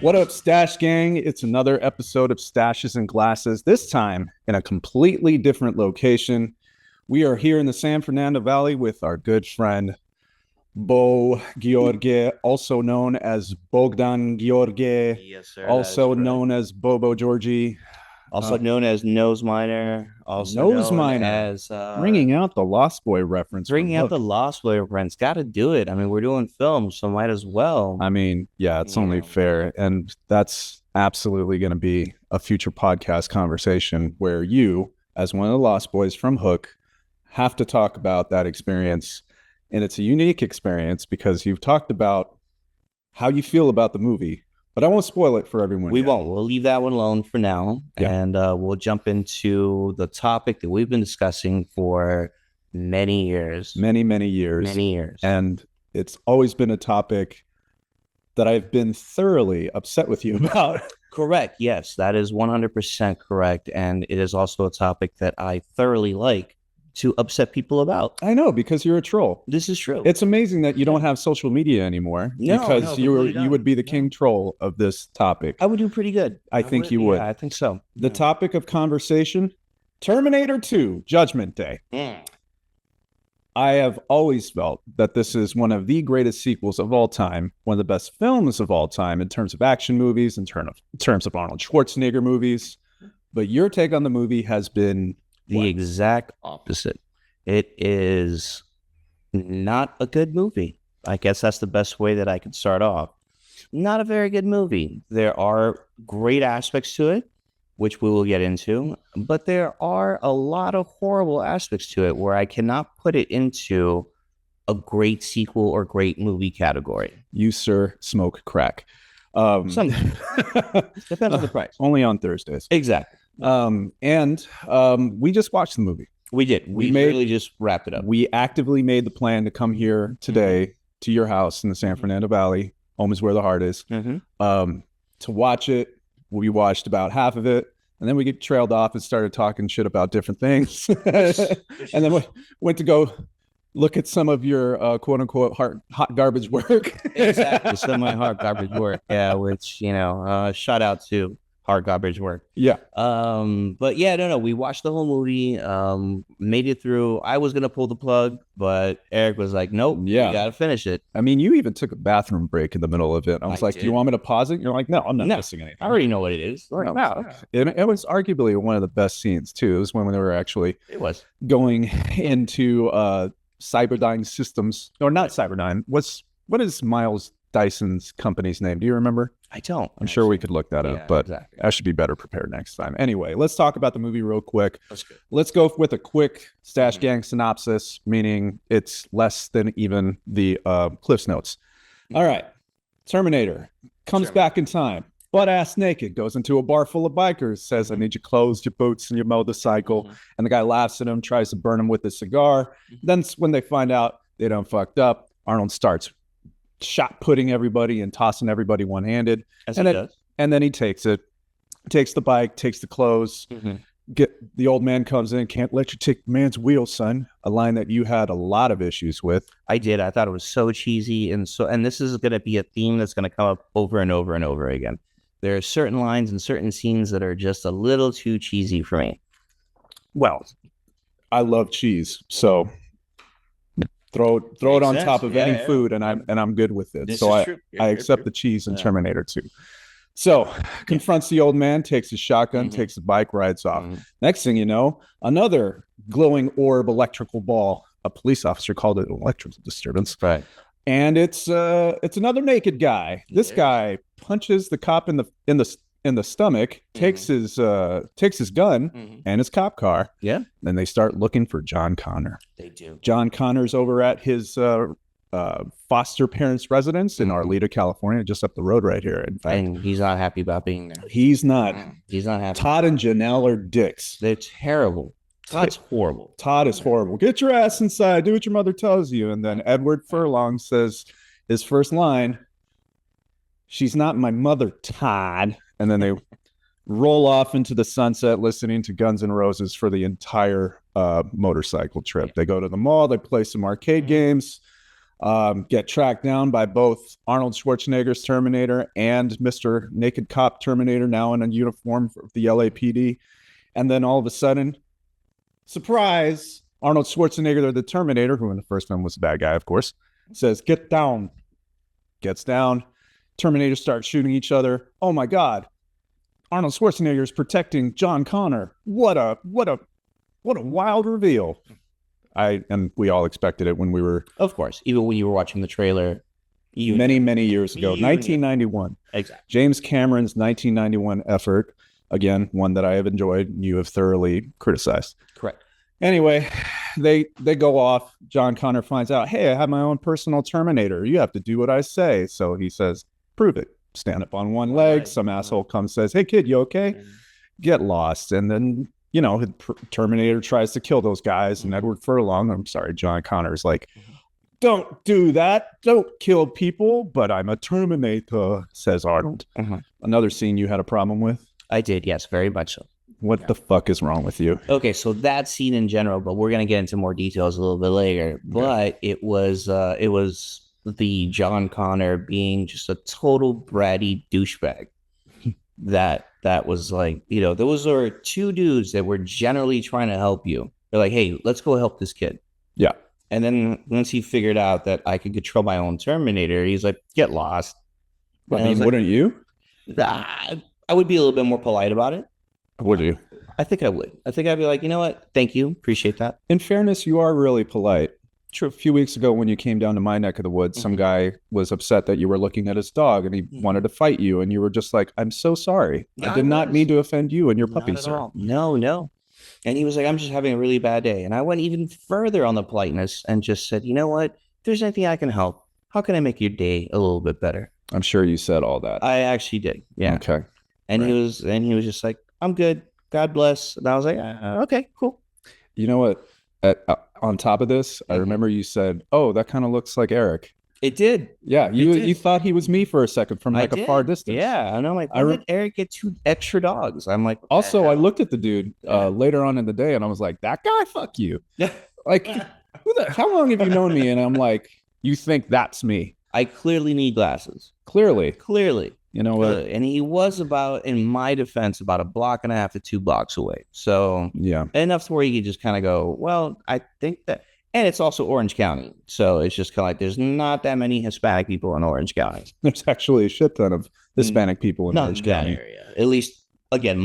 What up, Stache Gang? It's another episode of Staches and Glasses, this time in a completely different location. We are here in the San Fernando Valley with our good friend, Bo Gheorghe, also known as Bogdan Gheorghe, Yes, sir. also known as Bo Gheorghe. Also known as Nose Miner. Also Nose known Miner. as Bringing out the Lost Boy reference. Bringing out the Lost Boy reference. Got to do it. I mean, we're doing films, so might as well. I mean, yeah, it's only fair. And that's absolutely going to be a future podcast conversation where you, as one of the Lost Boys from Hook, have to talk about that experience. And it's a unique experience because you've talked about how you feel about the movie, but I won't spoil it for everyone. We won't. We'll leave that one alone for now. Yeah. And we'll jump into the topic that we've been discussing for many years. Many years. And it's always been a topic that I've been thoroughly upset with you about. Correct. Yes, that is 100% correct. And it is also a topic that I thoroughly like to upset people about. I know, because you're a troll. This is true. It's amazing that you don't have social media anymore, because you would be the king troll of this topic. I would do pretty good. I think you would. Yeah, I think so. The topic of conversation, Terminator 2, Judgment Day. I have always felt that this is one of the greatest sequels of all time, one of the best films of all time in terms of action movies, in terms of Arnold Schwarzenegger movies. But your take on the movie has been the exact opposite. It is not a good movie. I guess that's the best way that I could start off. Not a very good movie. There are great aspects to it, which we will get into, but there are a lot of horrible aspects to it where I cannot put it into a great sequel or great movie category. You, sir, smoke crack. Depends on the price. Only on Thursdays. Exactly. We just watched the movie. We did. We really just wrapped it up. We actively made the plan to come here today to your house in the San Fernando Valley. Home is where the heart is. To watch it. We watched about half of it, and then we get trailed off and started talking shit about different things. And then we went to go look at some of your quote unquote hot garbage work. Exactly. Some of my hot garbage work. Yeah, which, shout out to hard garbage work. Yeah. But yeah, no, we watched the whole movie, made it through. I was going to pull the plug, but Erik was like, nope, you got to finish it. I mean, you even took a bathroom break in the middle of it. I was like, do you want me to pause it? You're like, no, I'm not missing anything. I already know what it is. Like, no. It was arguably one of the best scenes too. It was when they were actually going into Cyberdyne Systems, or not Cyberdyne. What is Miles Dyson's company's name? Do you remember? I don't. I'm sure we could look that up, but I should be better prepared next time. Anyway, let's talk about the movie real quick. Let's go with a quick Stache Gang synopsis, meaning it's less than even the Cliff's Notes. All right. Terminator comes back in time, butt-ass naked, goes into a bar full of bikers, says, I need your clothes, your boots, and your motorcycle. And the guy laughs at him, tries to burn him with a cigar. Then when they find out they done fucked up, Arnold starts shot putting everybody and tossing everybody one-handed. And then he takes the bike, takes the clothes. The old man comes in, can't let you take the man's wheel, son. A line that you had a lot of issues with. I did. I thought it was so cheesy, and this is going to be a theme that's going to come up over and over and over again. There are certain lines and certain scenes that are just a little too cheesy for me. Well, I love cheese, so throw it on top of any food, and I'm good with it. So I accept the cheese in Terminator 2. So confronts the old man, takes his shotgun, takes the bike, rides off. Next thing you know, another glowing orb electrical ball. A police officer called it an electrical disturbance. Right. And it's another naked guy. This guy punches the cop in the stomach, takes his gun and his cop car. Yeah. Then they start looking for John Connor. They do. John Connor's over at his foster parents' residence in Arleta, California, just up the road right here. In fact, and he's not happy about being there. He's not. He's not happy. Todd and Janelle are dicks. They're terrible. Todd's horrible. Todd is horrible. Get your ass inside. Do what your mother tells you. And then Edward Furlong says his first line, she's not my mother, Todd. And then they roll off into the sunset listening to Guns N' Roses for the entire motorcycle trip. They go to the mall. They play some arcade games. get tracked down by both Arnold Schwarzenegger's Terminator and Mr. Naked Cop Terminator, now in a uniform for the LAPD. And then all of a sudden, surprise, Arnold Schwarzenegger, the Terminator, who in the first film was the bad guy, of course, says, get down. Gets down. Terminator starts shooting each other. Oh my God. Arnold Schwarzenegger is protecting John Connor. What a wild reveal. And we all expected it when we were, of course, even when you were watching the trailer, many years ago, 1991. Exactly. James Cameron's 1991 effort, again, one that I have enjoyed and you have thoroughly criticized. Correct. Anyway, they go off. John Connor finds out, hey, I have my own personal Terminator. You have to do what I say. So he says, prove it. Stand up on one leg. Some asshole comes, says, hey, kid, you okay? Get lost. And then, Terminator tries to kill those guys. And Edward Furlong, John Connor is like, don't do that. Don't kill people. But I'm a Terminator, says Arnold. Another scene you had a problem with? I did, yes, very much so. What the fuck is wrong with you? Okay, so that scene in general, but we're going to get into more details a little bit later. But it was the John Connor being just a total bratty douchebag. That was like, those are two dudes that were generally trying to help you. They're like, hey, let's go help this kid. Yeah. And then once he figured out that I could control my own Terminator, he's like, get lost. I mean, wouldn't you? I would be a little bit more polite about it. Would you? I think I would. I think I'd be like, you know what? Thank you. Appreciate that. In fairness, you are really polite. True. A few weeks ago when you came down to my neck of the woods, some guy was upset that you were looking at his dog and he wanted to fight you. And you were just like, I'm so sorry. I did not mean to offend you and your puppy, sir. No. And he was like, I'm just having a really bad day. And I went even further on the politeness and just said, you know what? If there's anything I can help, how can I make your day a little bit better? I'm sure you said all that. I actually did. Yeah. Okay. And he was just like, I'm good. God bless. And I was like, okay, cool. You know what? On top of this, I remember you said, oh, that kind of looks like Erik. It did. Yeah. You thought he was me for a second from like a far distance. Yeah. And I'm like, why did Erik get 2 extra dogs? I'm like, also, I looked at the dude later on in the day and I was like, that guy, fuck you. Like, how long have you known me? And I'm like, you think that's me? I clearly need glasses. Clearly. You know what? And he was about, in my defense, about 1.5 blocks to 2 blocks away. So yeah, enough to where you could just kind of go, well, I think that, and it's also Orange County. So it's just kind of like, there's not that many Hispanic people in Orange County. There's actually a shit ton of Hispanic people in Orange County. Area. At least, again,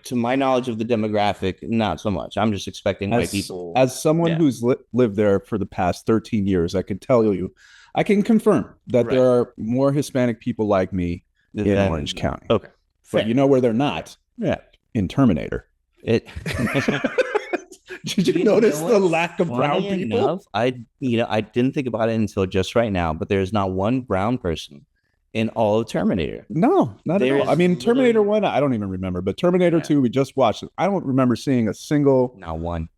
to my knowledge of the demographic, not so much. I'm just expecting white people. As someone who's lived there for the past 13 years, I can tell you, I can confirm that there are more Hispanic people like me in Orange County. Okay. But you know where they're not? Yeah. In Terminator. Did you notice the lack of brown people? I didn't think about it until just right now, but there's not one brown person in all of Terminator. No, not at all. I mean, Terminator 1, I don't even remember, but Terminator 2, we just watched it. I don't remember seeing a single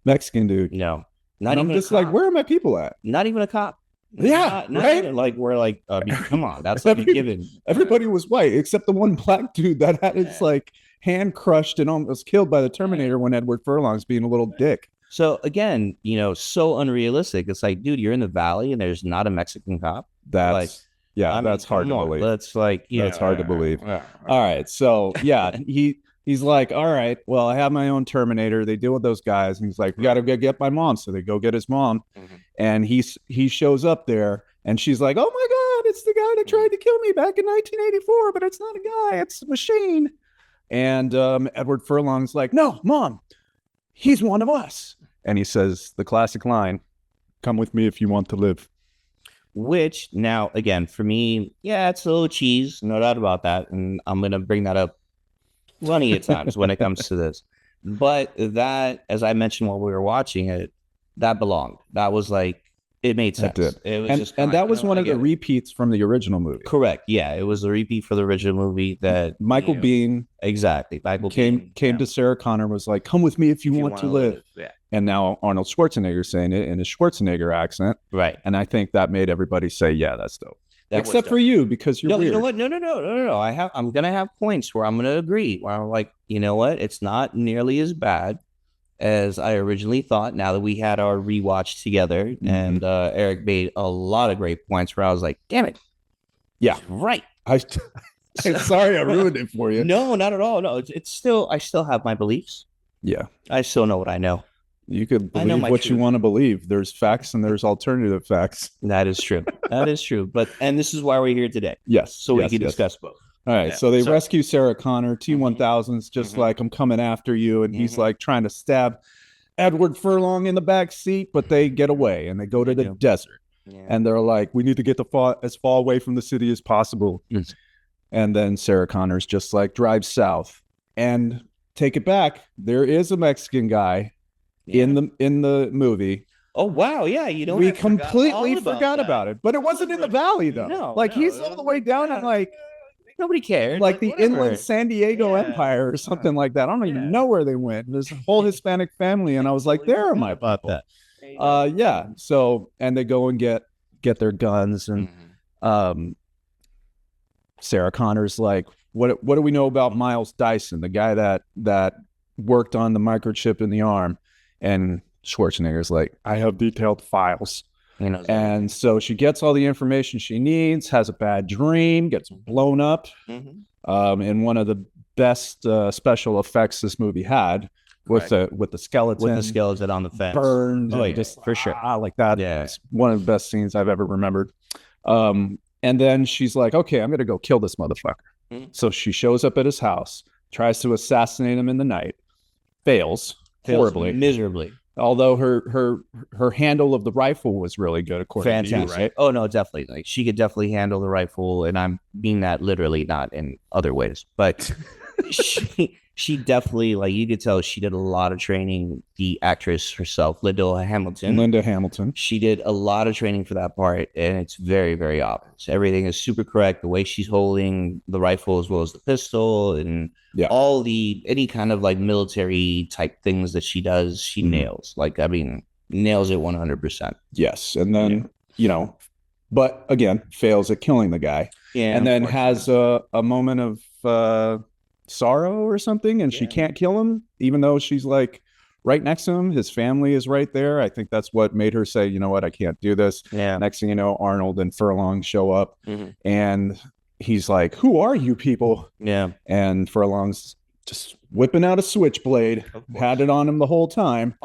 Mexican dude. No. Not even I'm just like, where are my people at? Not even a cop. Yeah, not right. Even like we're like, come on, that's like a given. Everybody was white except the one black dude that had his like hand crushed and almost killed by the Terminator when Edward Furlong's being a little dick. So again, so unrealistic. It's like, dude, you're in the valley and there's not a Mexican cop. That's that's hard to believe. That's like, that's hard to believe. All right, so yeah, he's like, all right, well, I have my own Terminator. They deal with those guys. And he's like, we got to go get my mom. So they go get his mom. And he shows up there and she's like, oh my God, it's the guy that tried to kill me back in 1984, but it's not a guy, it's a machine. And Edward Furlong's like, no, Mom, he's one of us. And he says the classic line, come with me if you want to live. Which now, again, for me, yeah, it's a little cheese, no doubt about that. And I'm going to bring that up plenty of times when it comes to this. But that, as I mentioned while we were watching it, that belonged. That was like, it made sense. It did. It was and that was one of the repeats from the original movie. Correct. Yeah, it was a repeat for the original movie that Michael Biehn. Exactly. Michael came to Sarah Connor, was like, come with me if you want to live. Yeah. And now Arnold Schwarzenegger saying it in his Schwarzenegger accent. Right. And I think that made everybody say, yeah, that's dope. Except for dope. You, because you're weird. You know what? No. I'm going to have points where I'm going to agree. Where I'm like, you know what? It's not nearly as bad as I originally thought. Now that we had our rewatch together, and Erik made a lot of great points where I was like, damn it. Yeah. Right. I'm sorry I ruined it for you. No, not at all. No, it's still, I still have my beliefs. Yeah. I still know what I know. You could believe what you want to believe. There's facts and there's alternative facts. That is true. That is true. And this is why we're here today. Yes. So we can discuss both. All right. So they rescue Sarah Connor. T-1000's just like, I'm coming after you. And he's like trying to stab Edward Furlong in the back seat, but they get away and they go to the desert. Yeah. And they're like, we need to get as far away from the city as possible. Yes. And then Sarah Connor's just like, drive south. And take it back. There is a Mexican guy in the movie. Oh wow, yeah, we completely forgot about it. But it wasn't in the valley though. No, he's all the way down and like nobody cared. Like the inland San Diego Empire or something like that. I don't even know where they went. There's a whole Hispanic family, and I was like, there are my people. Yeah. So and they go and get their guns, and Sarah Connor's like, what do we know about Miles Dyson, the guy that worked on the microchip in the arm? And Schwarzenegger's like, I have detailed files. And so she gets all the information she needs, has a bad dream, gets blown up in one of the best special effects this movie had with the skeleton. With the skeleton on the fence. Burned. Oh, yeah, just for sure. Like that. Yeah. It's one of the best scenes I've ever remembered. And then she's like, okay, I'm going to go kill this motherfucker. So she shows up at his house, tries to assassinate him in the night, fails horribly, miserably. Although her handle of the rifle was really good, according to you, right? Oh no, definitely. Like she could definitely handle the rifle, and I mean that literally, not in other ways. But she definitely, like, you could tell she did a lot of training. The actress herself, Linda Hamilton, she did a lot of training for that part, and it's very, very obvious. Everything is super correct. The way she's holding the rifle as well as the pistol, and all any kind of like military type things that she does, she nails. Like, I mean, nails it 100%. Yes, and then but again, fails at killing the guy. Yeah, and then has a moment of sorrow or something, and she can't kill him, even though she's like right next to him. His family is right there. I think that's what made her say, you know what, I can't do this. Yeah. Next thing you know, Arnold and Furlong show up, and he's like, who are you people? Yeah. And Furlong's just whipping out a switchblade, had it on him the whole time.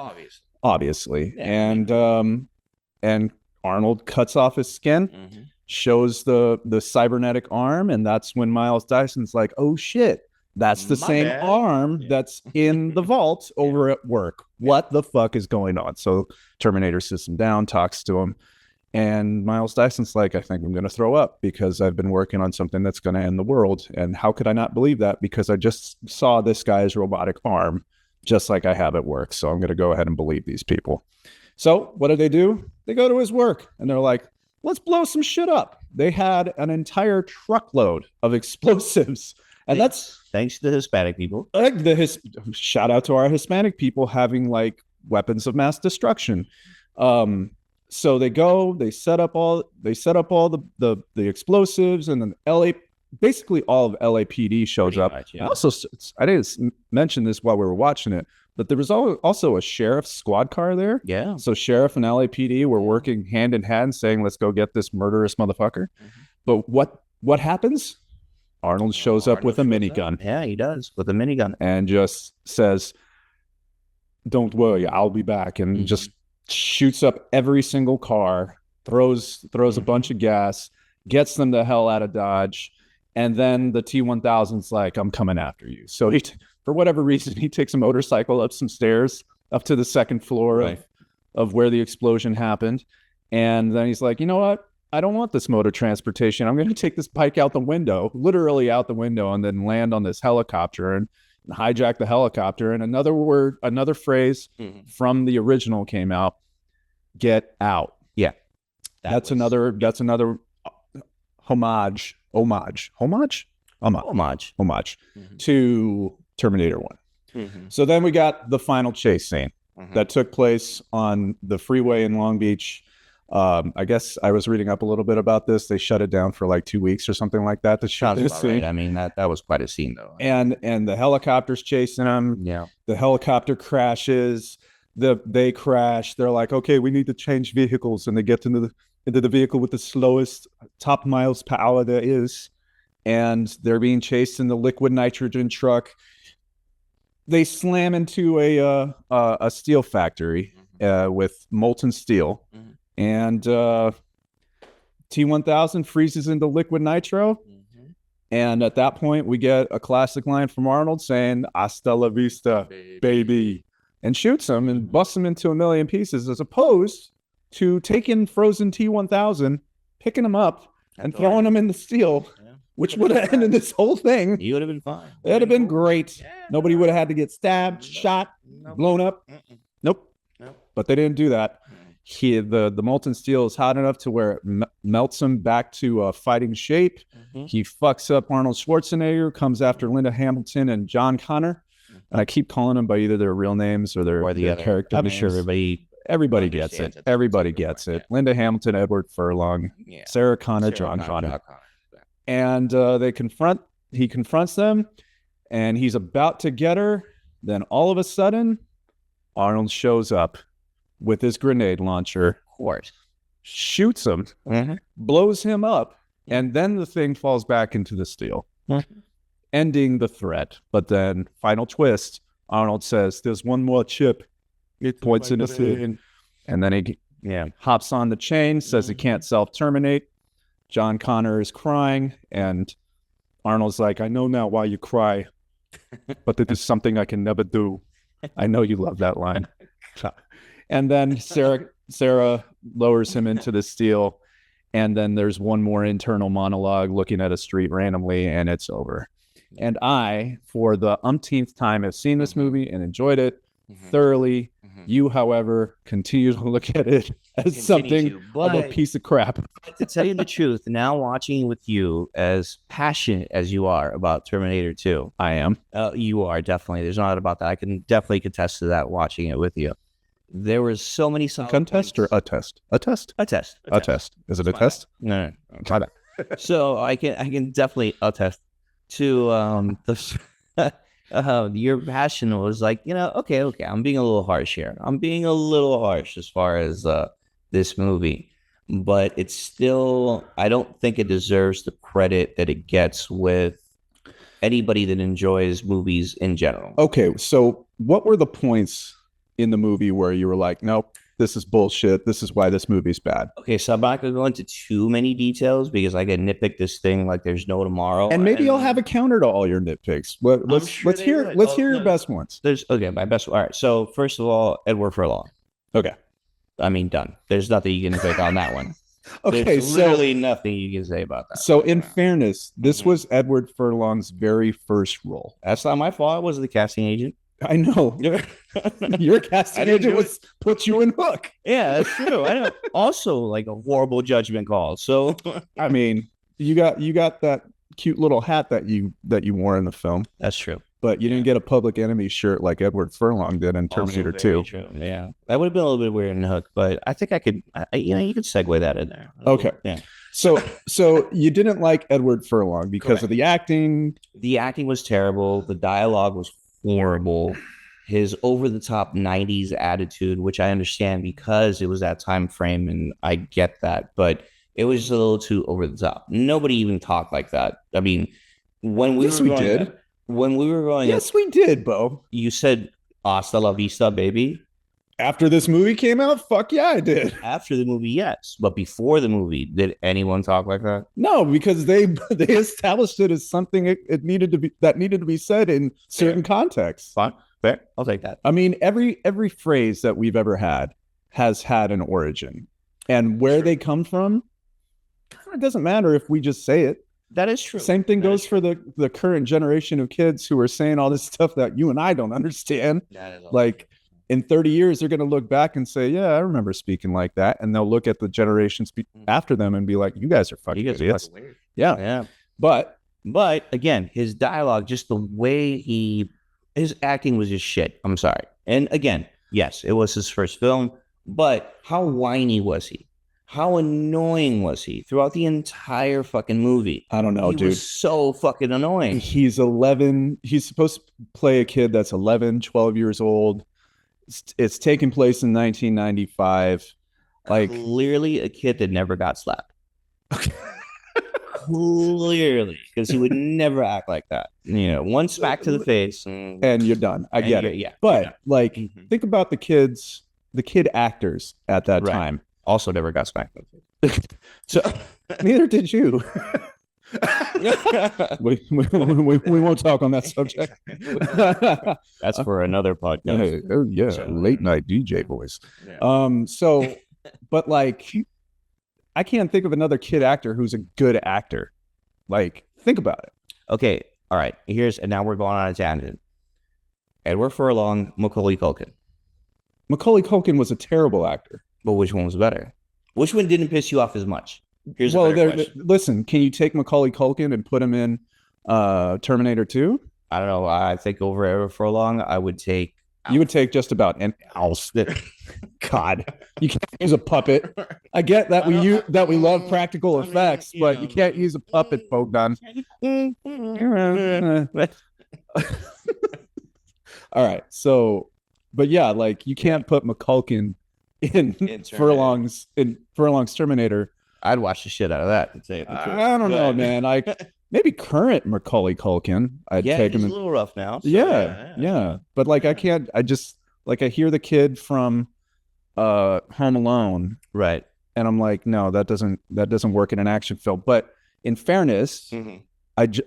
Obviously. Yeah. And Arnold cuts off his skin, shows the cybernetic arm, and that's when Miles Dyson's like, oh shit, that's the same arm that's in the vault over at work. What the fuck is going on? So Terminator sits him down, talks to him, and Miles Dyson's like, I think I'm going to throw up because I've been working on something that's going to end the world. And how could I not believe that? Because I just saw this guy's robotic arm just like I have at work. So I'm going to go ahead and believe these people. So what do? They go to his work and they're like, let's blow some shit up. They had an entire truckload of explosives. And that's thanks to the Hispanic people. Shout out to our Hispanic people having like weapons of mass destruction. So they set up all the explosives, and then basically all of LAPD shows up. Much, yeah. Also, I didn't mention this while we were watching it, but there was also a sheriff's squad car there. Yeah. So sheriff and LAPD were working hand in hand, saying, "Let's go get this murderous motherfucker." But what happens? Arnold shows up with a minigun. Yeah, he does, with a minigun. And just says, don't worry, I'll be back. And just shoots up every single car, throws a bunch of gas, gets them the hell out of Dodge. And then the T-1000's like, I'm coming after you. So for whatever reason, he takes a motorcycle up some stairs, up to the second floor of where the explosion happened. And then he's like, you know what? I don't want this motor transportation. I'm going to take this bike out the window, literally out the window, and then land on this helicopter and hijack the helicopter. And another phrase from the original came out, get out. Yeah. That's another homage to Terminator 1. So then we got the final chase scene that took place on the freeway in Long Beach. I guess I was reading up a little bit about this. They shut it down for like 2 weeks or something like that to shoot this scene. Right. I mean, that was quite a scene, though. And the helicopter's chasing them. Yeah. The helicopter crashes. They crash. They're like, okay, we need to change vehicles, and they get into the vehicle with the slowest top miles per hour there is, and they're being chased in the liquid nitrogen truck. They slam into a steel factory with molten steel, and T-1000 freezes into liquid nitro. And at that point, we get a classic line from Arnold saying, "Hasta la vista, baby," and shoots him and busts him into a million pieces, as opposed to taking frozen T-1000, picking him up, and throwing him in the steel, which would have ended this whole thing. He would have been fine. It would have been great. Nobody would have had to get stabbed, shot, blown up. Nope. But they didn't do that. The molten steel is hot enough to where it melts him back to fighting shape. He fucks up Arnold Schwarzenegger, comes after Linda Hamilton and John Connor. And I keep calling them by either their real names or their character names. I'm sure everybody gets it. Everybody gets it. Linda Hamilton, Edward Furlong, Sarah Connor, John Connor. And he confronts them, and he's about to get her. Then all of a sudden, Arnold shows up with his grenade launcher, of course, shoots him, blows him up, and then the thing falls back into the steel, ending the threat. But then, final twist, Arnold says, "There's one more chip." It points in his head, and then he hops on the chain, says he can't self-terminate. John Connor is crying, and Arnold's like, "I know now why you cry, but this is something I can never do." I know you love that line. And then Sarah lowers him into the steel, and then there's one more internal monologue looking at a street randomly, and it's over. And I, for the umpteenth time, have seen this movie and enjoyed it thoroughly. You, however, continue to look at it as something of a piece of crap. To tell you the truth, now watching with you, as passionate as you are about Terminator 2, I am. You are, definitely. There's not about that. I can definitely contest to that watching it with you. There were so many solid contest points. Or a test? A test? A test. A test. Is it a test? No. So I can definitely attest to your passion was like, okay, I'm being a little harsh here. I'm being a little harsh as far as this movie, but it's still, I don't think it deserves the credit that it gets with anybody that enjoys movies in general. Okay, so what were the points in the movie where you were like, nope, this is bullshit, this is why this movie's bad? Okay, so I'm not going to go into too many details because I can nitpick this thing like there's no tomorrow. And maybe I'll have a counter to all your nitpicks. Let's hear your best ones. My best. All right. So first of all, Edward Furlong. Okay. I mean, done. There's nothing you can pick on that one. Okay, there's literally nothing you can say about that. So in fairness, this was Edward Furlong's very first role. That's not my fault. I was the casting agent. I know. Your casting agent put you in hook. Yeah, that's true. I know. Also, like a horrible judgment call. So I mean, you got that cute little hat that you wore in the film. That's true. But you didn't get a Public Enemy shirt like Edward Furlong did in Terminator 2. True. Yeah, that would have been a little bit weird in Hook, but I think I could. You could segue that in there. Okay. Yeah. So you didn't like Edward Furlong because of the acting. The acting was terrible. The dialogue was horrible. His over-the-top 90s attitude, which I understand because it was that time frame, and I get that, but it was just a little too over the top. Nobody even talked like that. I mean, when we were growing up, we did, Bo. You said "Hasta la vista, baby." After this movie came out, fuck yeah, I did. After the movie, yes, but before the movie, did anyone talk like that? No, because they established it as something it needed to be said in certain contexts. Fine, fair, I'll take that. I mean, every phrase that we've ever had has had an origin, and where they come from, it doesn't matter if we just say it. That is true. Same thing goes for the current generation of kids who are saying all this stuff that you and I don't understand. Like, in 30 years, they're going to look back and say, yeah, I remember speaking like that. And they'll look at the generations after them and be like, you guys are fucking idiots. Yeah. But again, his dialogue, just the way his acting was just shit. I'm sorry. And again, yes, it was his first film, but how whiny was he? How annoying was he throughout the entire fucking movie? I don't know, He dude. was so fucking annoying. He's 11. He's supposed to play a kid that's 11, 12 years old. It's taking place in 1995. Like, clearly a kid that never got slapped. okay. Clearly, because he would never act like that. You know, one smack to the face, and you're done. I get it. Yeah, but like, think about the kid actors at that Right. time. Also never got smacked. So neither did you. we won't talk on that subject. That's for another podcast. Yeah, late night DJ voice. Yeah. So, but like, I can't think of another kid actor who's a good actor. Like, think about it. Okay, all right. And now we're going on a tangent. Edward Furlong, Macaulay Culkin. Macaulay Culkin was a terrible actor. But which one was better? Which one didn't piss you off as much? Here's a better question. Listen, can you take Macaulay Culkin and put him in Terminator 2? I don't know. I think over Edward Furlong, I would take. You would take just about an else. God, you can't use a puppet. I get that we love practical effects, but you can't use a puppet, Bogdan. All right, so, but yeah, like you can't put McCulkin in Furlong's Terminator. I'd watch the shit out of that. I don't know, man. Like maybe current Macaulay Culkin. I'd take him. He's a little rough now. So yeah. But like I can't. I just like I hear the kid from Home Alone, right? And I'm like, no, that doesn't work in an action film. But in fairness,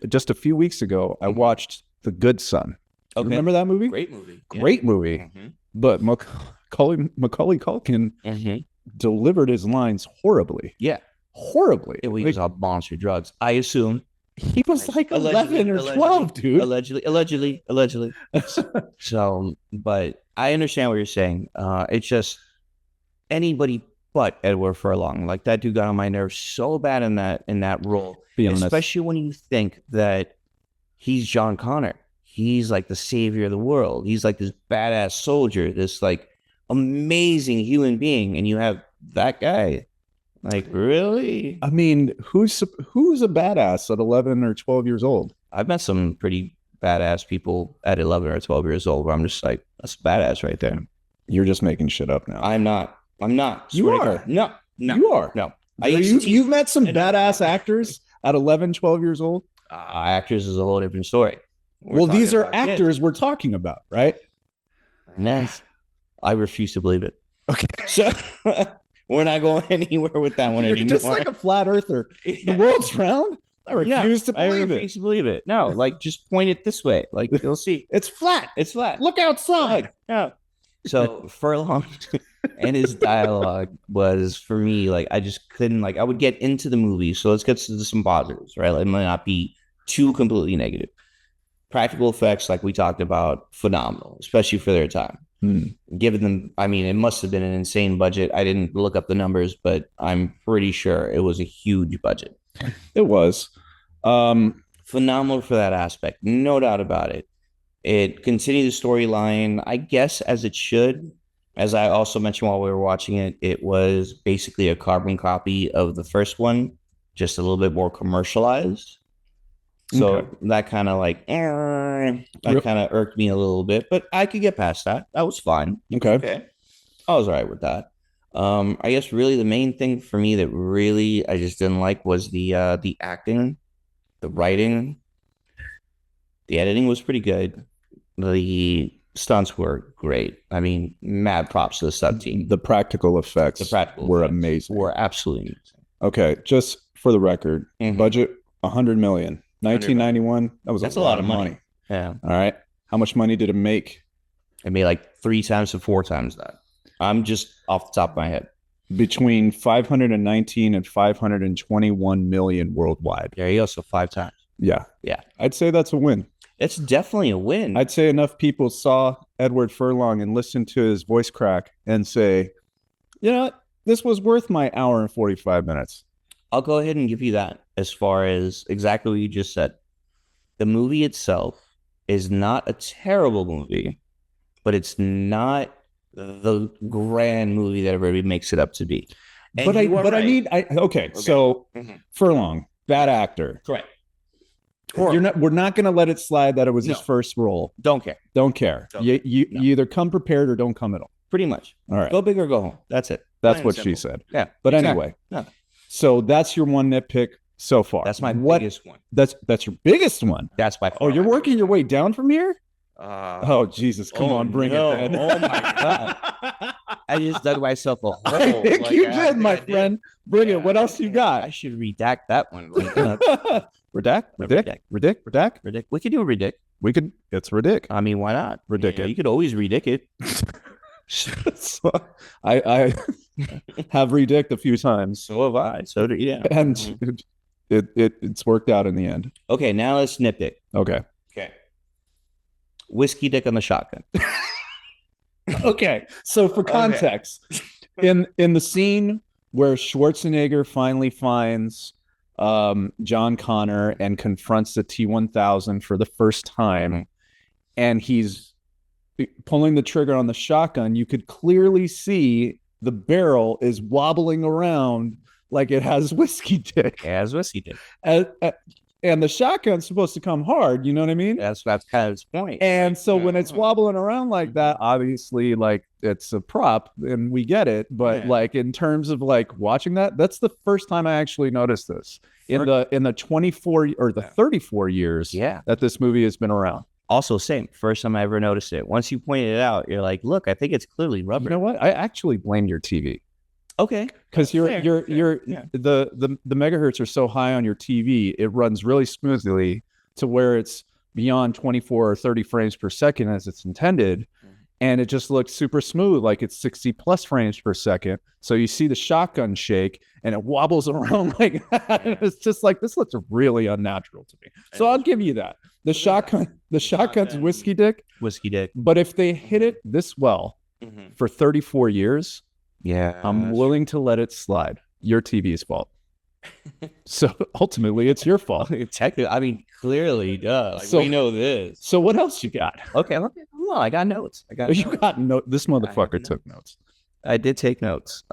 just a few weeks ago, I watched The Good Son. Okay. Remember that movie? Great movie. Great movie. But Macaulay Culkin delivered his lines horribly. Yeah. Horribly. He was on monster drugs. I assume he was like 11 or 12, dude. Allegedly. So, but I understand what you're saying. It's just anybody but Edward Furlong. Like that dude got on my nerves so bad in that role. Especially when you think that he's John Connor. He's like the savior of the world. He's like this badass soldier, this like amazing human being, and you have that guy. Like, really? I mean, who's a badass at 11 or 12 years old? I've met some pretty badass people at 11 or 12 years old where I'm just like, that's badass right there. You're just making shit up now. I'm not. You are. No. You are. No. You've met some badass actors at 11, 12 years old? Actors is a whole different story. These are actors we're talking about, right? Nice. I refuse to believe it. Okay. So we're not going anywhere with that one anymore. Just like a flat earther. The world's round? I refuse to believe it. No, like just point it this way. Like you'll see. It's flat. Look outside. Yeah. So Furlong and his dialogue was for me, like I just couldn't I would get into the movie. So let's get to some positives, right? Like, it might not be too completely negative. Practical effects, like we talked about, phenomenal, especially for their time. Given them, I mean, it must have been an insane budget. I didn't look up the numbers, but I'm pretty sure it was a huge budget. It was. Phenomenal for that aspect. No doubt about it. It continued the storyline, I guess, as it should. As I also mentioned while we were watching it, it was basically a carbon copy of the first one, just a little bit more commercialized. So that kind of irked me a little bit, but I could get past that. That was fine. Okay. I was all right with that. I guess really the main thing for me that really I just didn't like was the acting, the writing. The editing was pretty good. The stunts were great. I mean, mad props to the stunt team. The practical effects were amazing. Were absolutely amazing. Okay, just for the record, budget $100 million. 1991. That's a lot of money. Yeah. All right. How much money did it make? It made like 3 times to 4 times that. I'm just off the top of my head. Between 519 and 521 million worldwide. There you go. So 5 times. Yeah. Yeah. I'd say that's a win. It's definitely a win. I'd say enough people saw Edward Furlong and listened to his voice crack and say, you know what? This was worth my hour and 45 minutes. I'll go ahead and give you that as far as exactly what you just said. The movie itself is not a terrible movie, but it's not the grand movie that everybody makes it up to be. And So Furlong, bad actor. Correct. We're not going to let it slide that it was his first role. Don't care. You either come prepared or don't come at all. Pretty much. All right. Go big or go home. That's it. That's what she said. Yeah. But anyway, so that's your one nitpick so far. That's my biggest one. That's your biggest one. That's by far. Oh, you're working your way down from here? Oh, Jesus. Come on, bring it then. Oh, my God. I just dug myself a hole. I think you did, my friend. Bring it. What else you got? I should redact that one. Redact? We could do a redict. It's ridic. I mean, why not? Ridic. You could always redict it. So, I have redict a few times. So have I. So do you. And it's worked out in the end. Okay, now let's nitpick. Okay. Whiskey dick on the shotgun. Okay. So for context, in the scene where Schwarzenegger finally finds John Connor and confronts the T-1000 for the first time, and he's pulling the trigger on the shotgun, you could clearly see the barrel is wobbling around like it has whiskey dick. And the shotgun's supposed to come hard, you know what I mean? That's kind of his point. And so when it's wobbling around like that, obviously, like, it's a prop, and we get it. But like, in terms of like watching that, that's the first time I actually noticed this in the 24 or the 34 years that this movie has been around. Also, same. First time I ever noticed it. Once you pointed it out, you're like, look, I think it's clearly rubber. You know what? I actually blame your TV. Okay. Because the megahertz are so high on your TV, it runs really smoothly to where it's beyond 24 or 30 frames per second as it's intended. And it just looks super smooth, like it's 60 plus frames per second. So you see the shotgun shake and it wobbles around like that. And it's just like, this looks really unnatural to me. So I'll give you that. The shotgun's whiskey dick. But if they hit it this well for 34 years, I'm willing to let it slide. Your TV's fault. So ultimately, it's your fault. Technically, I mean, clearly, duh. Like, we know this. So what else you got? Okay, hold on. I got notes. You got notes. This motherfucker took notes. I did take notes.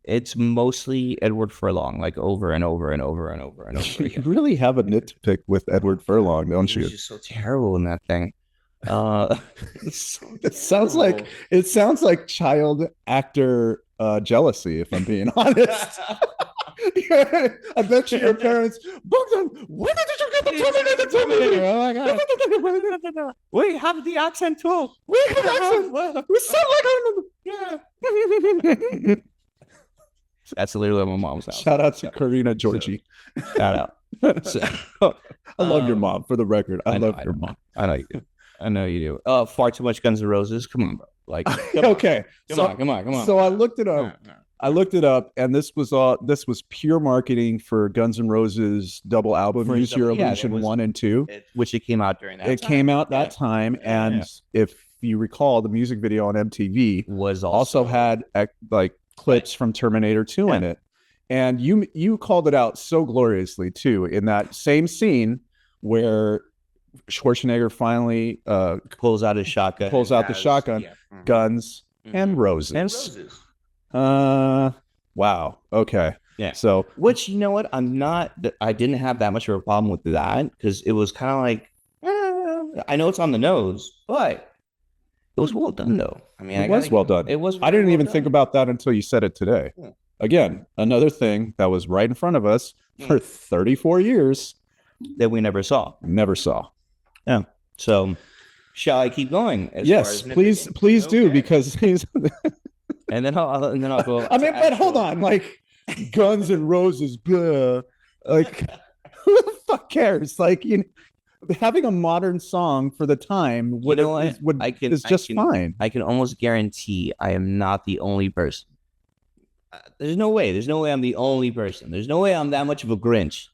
It's mostly Edward Furlong, like over and over and over and over and over again. You really have a nitpick with Edward Furlong, don't you? He's just so terrible in that thing. It sounds like child actor jealousy, if I'm being honest. I bet you your parents, Bogdan, when did you get the Terminator? Oh my God. We have the accent too. We sound like That's literally my mom's house. Shout out to Karina Georgie. Shout out. I love your mom, for the record. I love your mom. I know you do. I know you do. Far too much Guns N' Roses. Come on, bro. Like, okay. Come on. So I looked it up. And this was pure marketing for Guns N' Roses double album, Use Your Illusion 1 and 2. Which it came out during that time. It came out that time. And if you recall, the music video on MTV was also had like clips from Terminator 2 in it. And you called it out so gloriously too, in that same scene where Schwarzenegger finally pulls out his shotgun. Guns and Roses. Wow. Okay. Yeah. So, which, you know what? I didn't have that much of a problem with that, because it was kind of like, I know it's on the nose, but it was well done though. I mean, it was well done. It was. I didn't even think about that until you said it today. Yeah. Again, another thing that was right in front of us for 34 years that we never saw. Yeah. So, shall I keep going? Yes, please do, because he's. and then I'll go. I mean, but hold on, like Guns N' Roses, blah. Like who the fuck cares? Like, having a modern song for the time is just fine. I can almost guarantee I am not the only person. There's no way I'm the only person. There's no way I'm that much of a Grinch.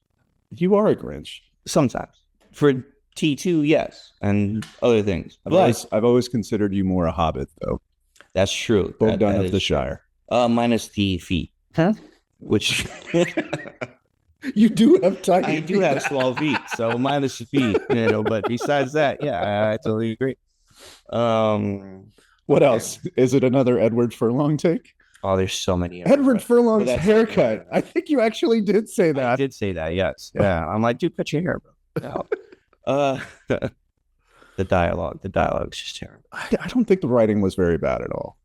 You are a Grinch sometimes. For T2, yes, and other things. I've always considered you more a hobbit, though. That's true. Bogdan of the Shire. Minus the feet. Huh? Which you do have tiny. I do have small feet, so minus the feet. But besides that, yeah, I totally agree. What else? Is it another Edward Furlong take? Oh, there's so many. Edward Furlong's haircut. I think you actually did say that. I did say that, yes. Yeah. I'm like, dude, cut your hair, bro. No. The dialogue is just terrible. I don't think the writing was very bad at all.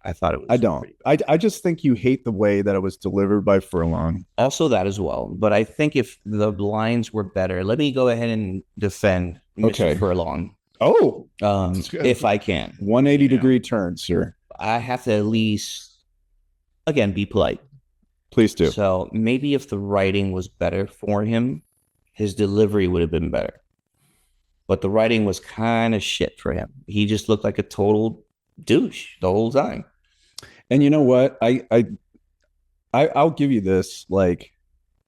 I thought it was. I don't. I just think you hate the way that it was delivered by Furlong. Also that as well. But I think if the lines were better, let me go ahead and defend Mr. Furlong. Oh, if I can. 180-degree turn, sir. I have to at least, again, be polite. Please do. So maybe if the writing was better for him, his delivery would have been better. But the writing was kind of shit for him. He just looked like a total douche the whole time. And you know what? I'll give you this. Like,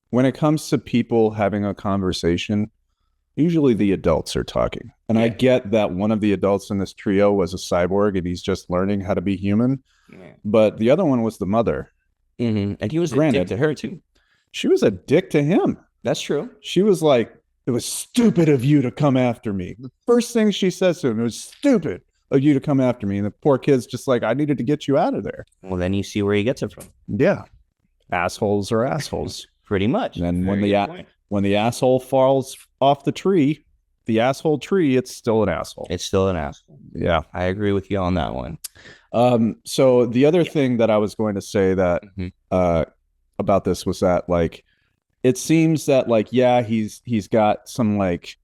when it comes to people having a conversation, usually the adults are talking. And I get that one of the adults in this trio was a cyborg and he's just learning how to be human. Yeah. But the other one was the mother. Mm-hmm. And he was a dick to her too. She was a dick to him. That's true. She was like, it was stupid of you to come after me. The first thing she says to him, it was stupid of you to come after me. And the poor kid's just like, I needed to get you out of there. Well, then you see where he gets it from. Yeah. Assholes are assholes. Pretty much. And then when the asshole falls off the tree, the asshole tree, it's still an asshole. It's still an asshole. Yeah. I agree with you on that one. So the other thing that I was going to say that about this was that, like, it seems that, like, yeah, he's got some, like,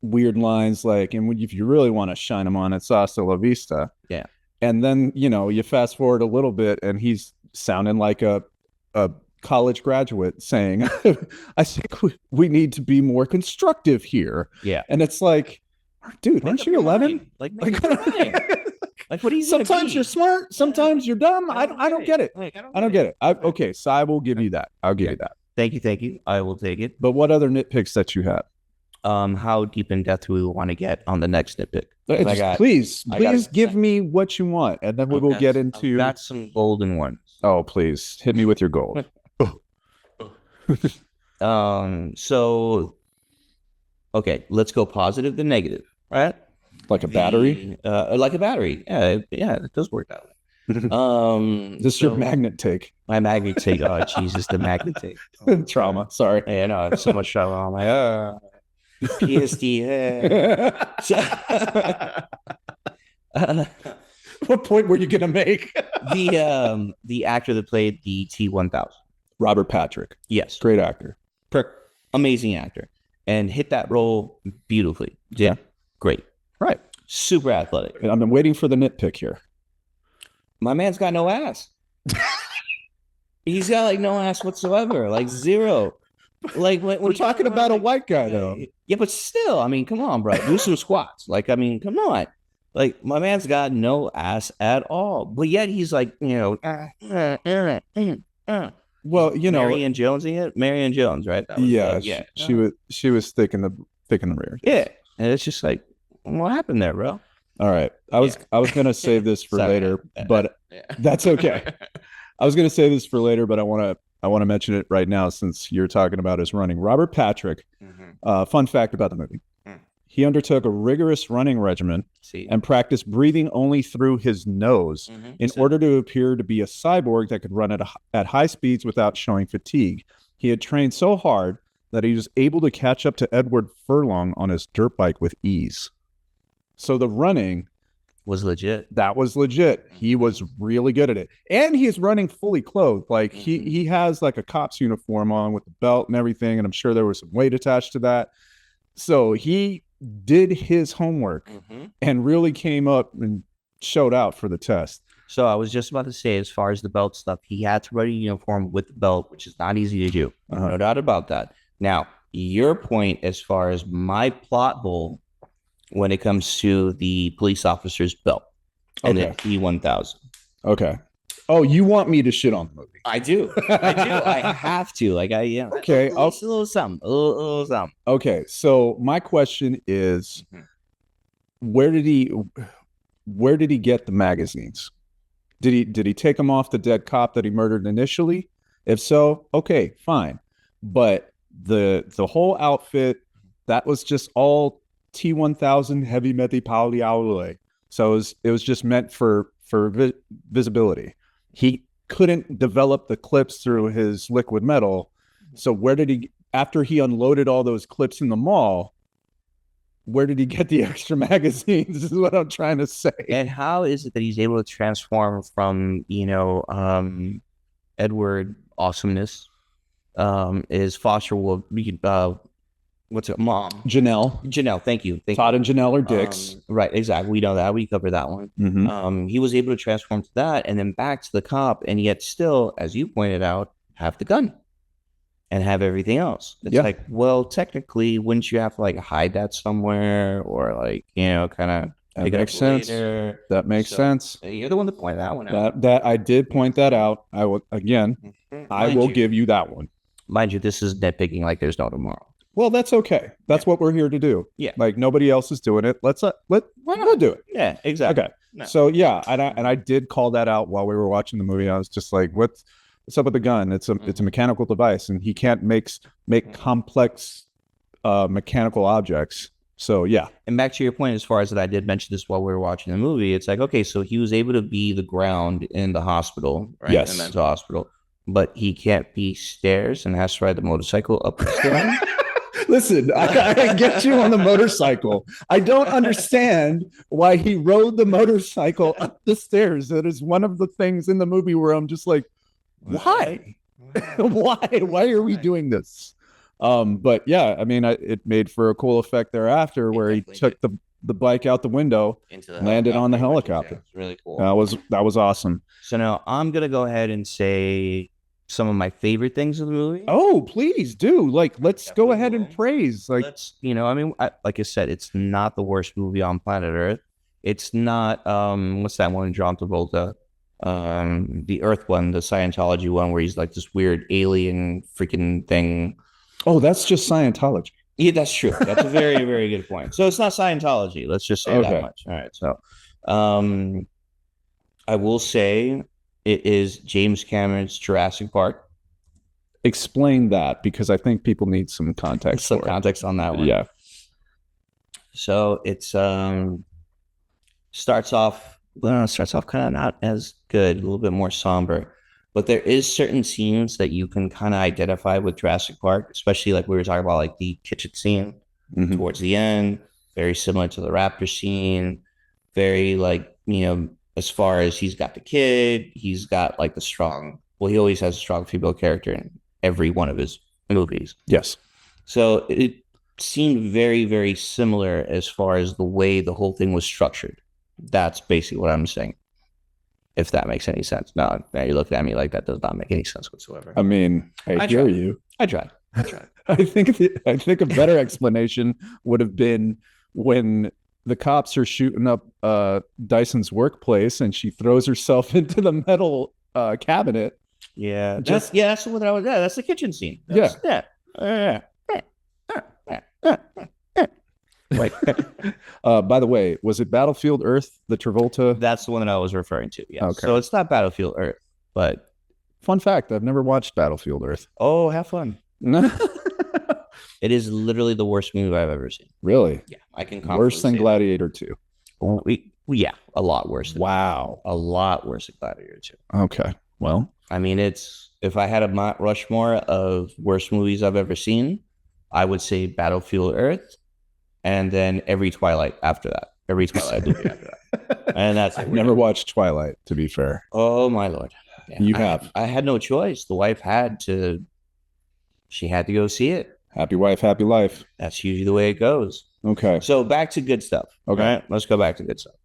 weird lines, like, and if you really want to shine him on, it's hasta la vista. Yeah. And then, you know, you fast forward a little bit and he's sounding like a college graduate saying, I think we need to be more constructive here. Yeah. And it's like, dude, aren't you 11? Like what are you? Sometimes you're smart, sometimes you're dumb. I don't get it. I don't get it. Okay, so I will give you that. I'll give you that. Thank you. I will take it. But what other nitpicks that you have? How deep in depth do we want to get on the next nitpick? Please give me what you want, and then we will get into. That's some golden ones. Oh, please hit me with your gold. So, okay, let's go positive to negative, right? Like a battery? Like a battery. Yeah, it does work that way. This is your magnet take. My magnet take. Oh, Jesus, the magnet take. Trauma. Sorry. Yeah, no, so much trauma. I'm like, PSD. What point were you gonna make? The actor that played the T-1000, Robert Patrick. Yes, great actor. Amazing actor, and hit that role beautifully. Yeah, great. Right. Super athletic. And I'm waiting for the nitpick here. My man's got no ass. He's got like no ass whatsoever, like zero. Like when we're talking about a white guy, though. Yeah, but still, I mean, come on, bro. Do some squats. Like, I mean, come on. Like, my man's got no ass at all. But yet he's like, you know, well, you know, Marion Jones, right? Yeah. She was thick in the rear. Yeah, and it's just like, what happened there, bro? All right, I was gonna save this for later, but that's okay. I was gonna save this for later, but I want to mention it right now since you're talking about his running. Robert Patrick. Fun fact about the movie: he undertook a rigorous running regimen and practiced breathing only through his nose in order to appear to be a cyborg that could run at high speeds without showing fatigue. He had trained so hard that he was able to catch up to Edward Furlong on his dirt bike with ease. So the running was legit. That was legit. He was really good at it. And he's running fully clothed. Like he has like a cop's uniform on with the belt and everything. And I'm sure there was some weight attached to that. So he did his homework and really came up and showed out for the test. So I was just about to say, as far as the belt stuff, he had to wear a uniform with the belt, which is not easy to do. No doubt about that. Now, your point as far as my plot hole when it comes to the police officer's belt and the T-1000. Okay. Oh, you want me to shit on the movie? I do. I have to. Like, okay. A little something. Okay. So my question is, where did he get the magazines? Did he take them off the dead cop that he murdered initially? If so, okay, fine. But the whole outfit, that was just all T-1000 heavy methyl polyalloy. So it was just meant for visibility. he couldn't develop the clips through his liquid metal. So where did he, after he unloaded all those clips in the mall, where did he get the extra magazines? This is what I'm trying to say. And how is it that he's able to transform from, Edward Awesomeness, is Foster Wolf, what's it, Mom? Janelle, thank you. Todd and Janelle are dicks. Right, exactly. We know that. We covered that one. Mm-hmm. He was able to transform to that and then back to the cop, and yet still, as you pointed out, have the gun and have everything else. It's like, well, technically, wouldn't you have to like hide that somewhere or like, kind of that makes sense. Later? That makes sense. You're the one that pointed that one out. That I did point that out. I will again. I will give you that one. Mind you, this is nitpicking like there's no tomorrow. Well, that's okay. That's what we're here to do. Yeah. Like nobody else is doing it. Why not do it? Yeah, exactly. Okay. No. So yeah, and I did call that out while we were watching the movie. I was just like, what's up with the gun? It's a mechanical device, and he can't make complex mechanical objects. So yeah. And back to your point, as far as that, I did mention this while we were watching the movie. It's like, okay, so he was able to be the ground in the hospital, right? Yes. In the mental hospital, but he can't be stairs and has to ride the motorcycle up the stairs. Listen, I get you on the motorcycle. I don't understand why he rode the motorcycle up the stairs. That is one of the things in the movie where I'm just like, why? Why are we doing this? But yeah, I mean, it made for a cool effect thereafter where he took the bike out the window, landed on the helicopter. It's really cool. That was awesome. So now I'm gonna go ahead and say some of my favorite things of the movie. Oh, please do. Like, let's go ahead and praise. Like, like I said, it's not the worst movie on planet Earth. It's not what's that one, John Travolta? The Earth one, the Scientology one, where he's like this weird alien freaking thing. Oh, that's just Scientology. Yeah, that's true. That's a very, very good point. So it's not Scientology. Let's just say that much. All right. So I will say it is James Cameron's Jurassic Park. Explain that, because I think people need some context. Some context on that one. Yeah. So it's starts off kind of not as good, a little bit more somber. But there is certain scenes that you can kind of identify with Jurassic Park, especially like we were talking about, like the kitchen scene towards the end, very similar to the raptor scene, very like, as far as he's got the kid, he's got like he always has a strong female character in every one of his movies. Yes. So it seemed very, very similar as far as the way the whole thing was structured. That's basically what I'm saying. If that makes any sense. No, you're looking at me like that does not make any sense whatsoever. I mean, I hear you. I tried. I think a better explanation would have been when the cops are shooting up Dyson's workplace and she throws herself into the metal cabinet. Yeah, that's the one that I was. Yeah, that's the kitchen scene. Wait. By the way, was it Battlefield Earth, the Travolta? That's the one that I was referring to. Yeah. Okay. So it's not Battlefield Earth, but fun fact: I've never watched Battlefield Earth. Oh, have fun. It is literally the worst movie I've ever seen. Really? Yeah, I can. Worse than Gladiator 2. Yeah, a lot worse. Wow, a lot worse than Gladiator 2. Okay, well, I mean, if I had a Mount Rushmore of worst movies I've ever seen, I would say Battlefield Earth, and then every Twilight after that. Every Twilight movie after that. And that's it. I've never watched Twilight, to be fair. Oh my Lord. Yeah, you have. I had no choice. The wife she had to go see it. Happy wife, happy life. That's usually the way it goes. Okay. So back to good stuff. Okay. Right? Let's go back to good stuff.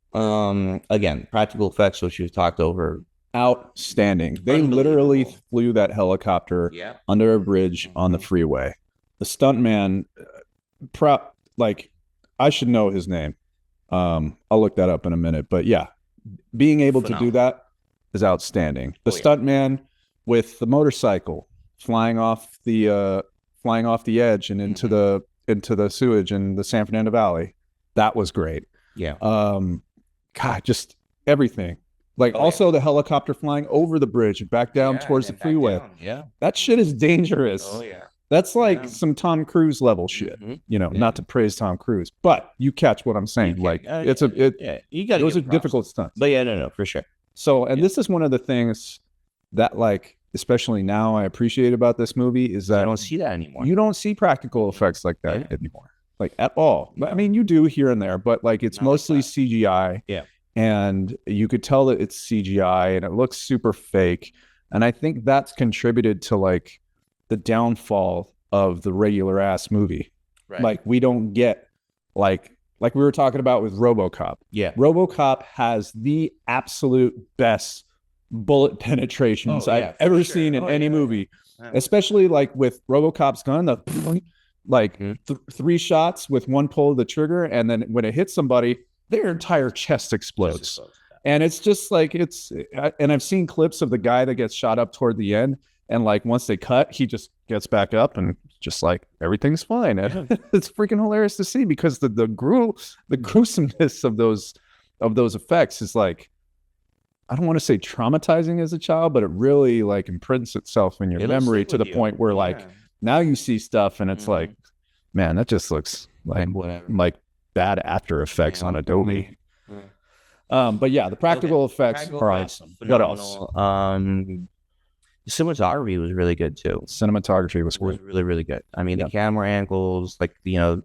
Again, practical effects, which we've talked over. Outstanding. They literally flew that helicopter under a bridge on the freeway. The stuntman, I should know his name. I'll look that up in a minute. But yeah, being able to do that is outstanding. The stuntman with the motorcycle flying off the edge and into the sewage in the San Fernando Valley, that was great. Yeah. God, just everything. Also the helicopter flying over the bridge and back down towards the freeway. Yeah. That shit is dangerous. Oh yeah. That's some Tom Cruise level shit. Not to praise Tom Cruise, but you catch what I'm saying. Those are difficult stunts. But yeah, no, for sure. So, and this is one of the things that, like, especially now I appreciate about this movie is that I don't see that anymore. You don't see practical effects like that anymore, like at all. I mean, you do here and there, but like it's mostly CGI. Yeah. And you could tell that it's CGI and it looks super fake. And I think that's contributed to like the downfall of the regular ass movie. Right. Like we don't get like we were talking about with RoboCop. Yeah. RoboCop has the absolute best bullet penetrations I've ever seen in any movie. Especially like with RoboCop's gun, the like 3 shots with one pull of the trigger, and then when it hits somebody, their entire chest explodes. And it's just like and I've seen clips of the guy that gets shot up toward the end, and like once they cut, he just gets back up and just like everything's fine. And it's freaking hilarious to see because the gruesomeness of those effects is like, I don't want to say traumatizing as a child, but it really like imprints itself in your memory to the point where like now you see stuff and it's like, man, that just looks like bad After Effects on Adobe. But yeah, the practical effects are awesome. What else? The cinematography was really good too. Cinematography was really, really good. I mean, the camera angles, like, you know,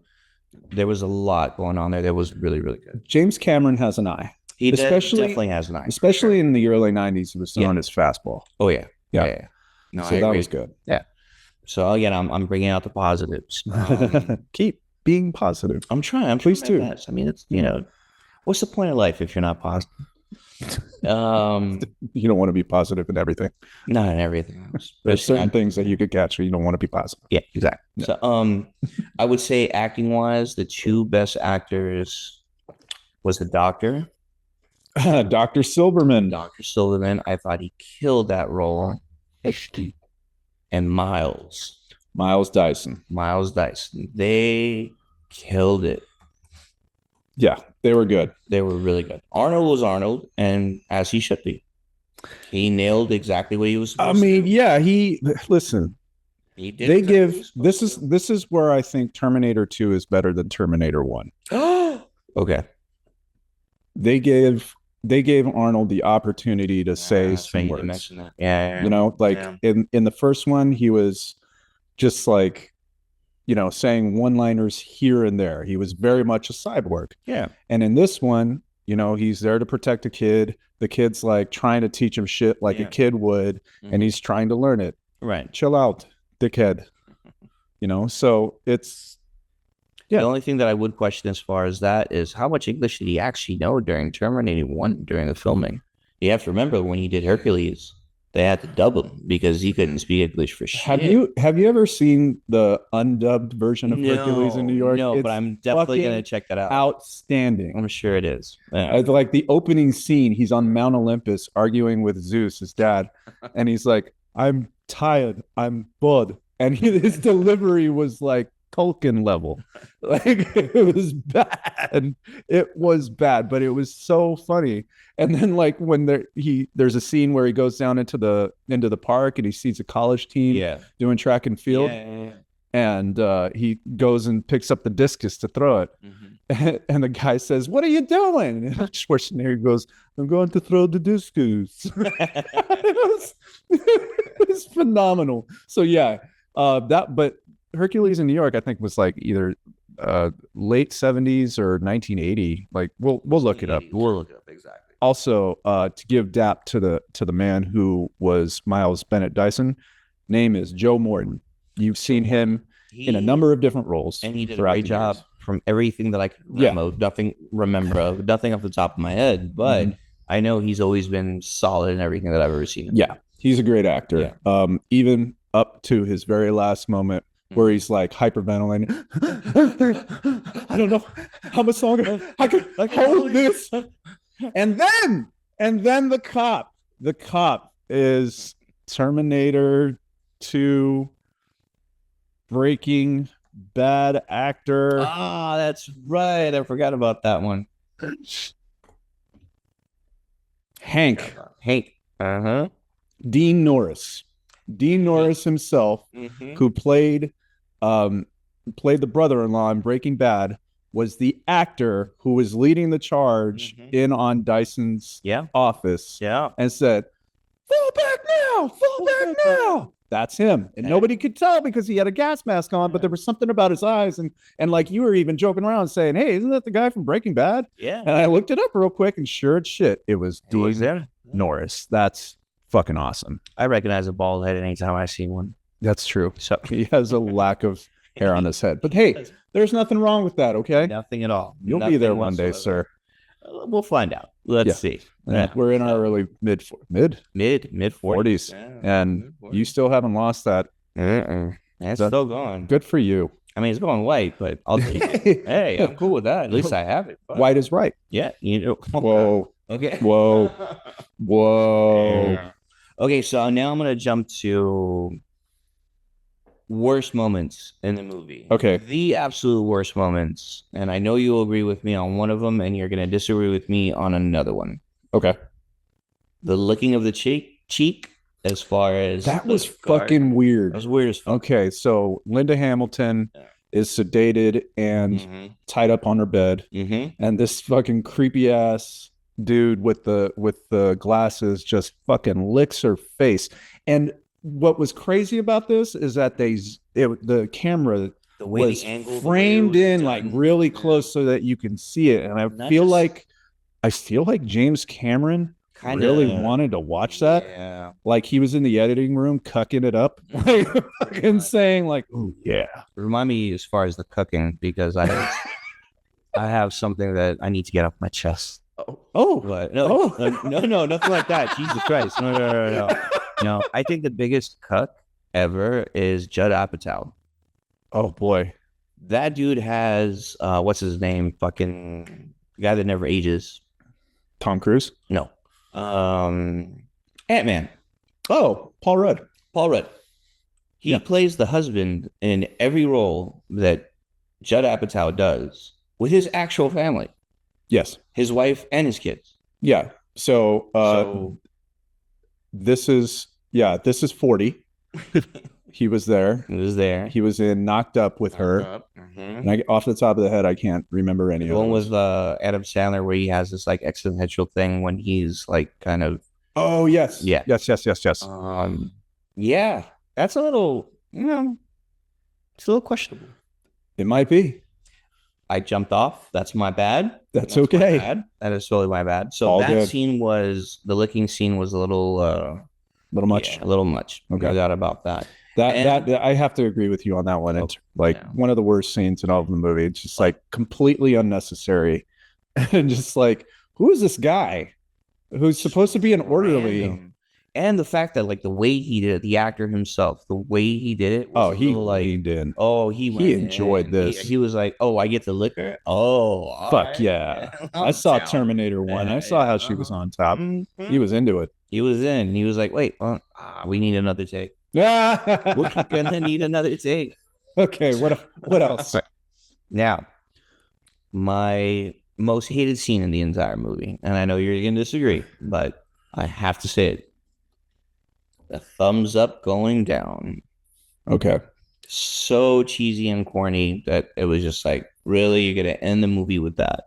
there was a lot going on there that was really, really good. James Cameron has an eye. He definitely has an eye. Especially in the early 90s, he was throwing his fastball. Oh, yeah. Yeah. No, so that was good. Yeah. So, again, I'm bringing out the positives. Keep being positive. I'm trying. Please do. I mean, it's, you know, what's the point of life if you're not positive? You don't want to be positive in everything. Not in everything. There's certain things that you could catch where you don't want to be positive. Yeah, exactly. Yeah. So, I would say acting-wise, the 2 best actors was the Doctor. Dr. Silverman. Dr. Silverman. I thought he killed that role. And Miles Dyson. They killed it. Yeah, they were good. They were really good. Arnold was Arnold, and as he should be. He nailed exactly what he was supposed to do. Yeah, listen. He did. This is where I think Terminator 2 is better than Terminator 1. Okay. They gave Arnold the opportunity to say some words. Yeah. You know, like in the first one, he was just like, you know, saying one-liners here and there. He was very much a cyborg. Yeah. And in this one, you know, he's there to protect a kid. The kid's like trying to teach him shit like a kid would, and he's trying to learn it. Right. Chill out, dickhead. You know, so it's the only thing that I would question as far as that is how much English did he actually know during Terminator 1 during the filming? You have to remember when he did Hercules, they had to dub him because he couldn't speak English for shit. Have you ever seen the undubbed version of Hercules in New York? No, but I'm definitely going to check that out. Outstanding. I'm sure it is. Yeah. Like the opening scene, he's on Mount Olympus arguing with Zeus, his dad, and he's like, "I'm tired. I'm bored," and his delivery was like Tolkien level. Like it was bad. It was bad, but it was so funny. And then like when there's a scene where he goes down into the park and he sees a college team doing track and field. And he goes and picks up the discus to throw it. And the guy says, "What are you doing?" And Schwarzenegger goes, "I'm going to throw the discus." It was phenomenal. So but Hercules in New York, I think, was like either late 70s or 1980. Like we'll look it up. We'll look it up exactly. Also, to give dap to the man who was Miles Bennett Dyson, name is Joe Morton. You've seen him in a number of different roles, and he did a great job from everything that I could remember nothing off the top of my head, but I know he's always been solid in everything that I've ever seen. Yeah, he's a great actor. Yeah. Even up to his very last moment, where he's like hyperventilating. I don't know how much longer I could hold this. And then the cop is Terminator 2 Breaking Bad actor. Ah, that's right. I forgot about that one. Hank. Dean Norris himself, who played the brother-in-law in Breaking Bad, was the actor who was leading the charge in on Dyson's office and said, fall back now, fall back now. That's him. And nobody could tell because he had a gas mask on, but there was something about his eyes. And like you were even joking around saying, hey, isn't that the guy from Breaking Bad? Yeah. And I looked it up real quick and sure as shit, it was Dean Norris. That's fucking awesome. I recognize a bald head anytime I see one. That's true. So he has a lack of hair on his head. But hey, there's nothing wrong with that, okay? Nothing at all. You'll be there one day, sir. We'll find out. Let's see. Yeah. We're in our early mid 40s. And you still haven't lost that. It's still going. Good for you. I mean, it's going white, but I'll take it. Hey, I'm cool with that. At least I have it. But... White is right. Yeah. Whoa. Okay. Whoa. Yeah. Okay, so now I'm going to jump to worst moments in the movie. Okay. The absolute worst moments. And I know you'll agree with me on one of them, and you're going to disagree with me on another one. Okay. The licking of the cheek as far as... That was fucking weird. That was weird as fuck. Okay, so Linda Hamilton is sedated and tied up on her bed. And this fucking creepy-ass dude with the glasses just fucking licks her face. And what was crazy about this is that the camera was framed in like really close so that you can see it. And I feel like James Cameron really wanted to watch that. Yeah. Like he was in the editing room cucking it up, like fucking saying like, "Oh yeah." Remind me as far as the cooking because I have something that I need to get off my chest. But no, nothing like that. Jesus Christ, no. No, I think the biggest cuck ever is Judd Apatow. Oh boy, that dude has what's his name? Fucking guy that never ages. Tom Cruise? No. Ant-Man. Oh, Paul Rudd. He plays the husband in every role that Judd Apatow does with his actual family. Yes. His wife and his kids. Yeah. So this is 40. He was there. He was in Knocked Up with her. And off the top of the head, I can't remember any of them. The one with Adam Sandler where he has this like existential thing when he's like kind of... Oh, yes. Yeah. Yes. Yeah. That's a little, it's a little questionable. It might be. I jumped off. That's my bad. That's okay. That is totally my bad. So the licking scene was a little much. A little much. Okay. No doubt about that. That I have to agree with you on that one. It's one of the worst scenes in all of the movie. It's just like completely unnecessary. And just like, who is this guy who's supposed to be an orderly? Random. And the fact that like the way he did it, the actor himself, the way he did it. Was he leaned in. Oh, he enjoyed this. He was like, oh, I get the liquor. Oh, fuck yeah. I saw Terminator 1. I saw how she was on top. He was into it. He was in. He was like, wait, we need another take. We're gonna need another take. Okay, what else? Now, my most hated scene in the entire movie, and I know you're gonna disagree, but I have to say it. The thumbs up going down. Okay. So cheesy and corny that it was just like, really, you're gonna end the movie with that?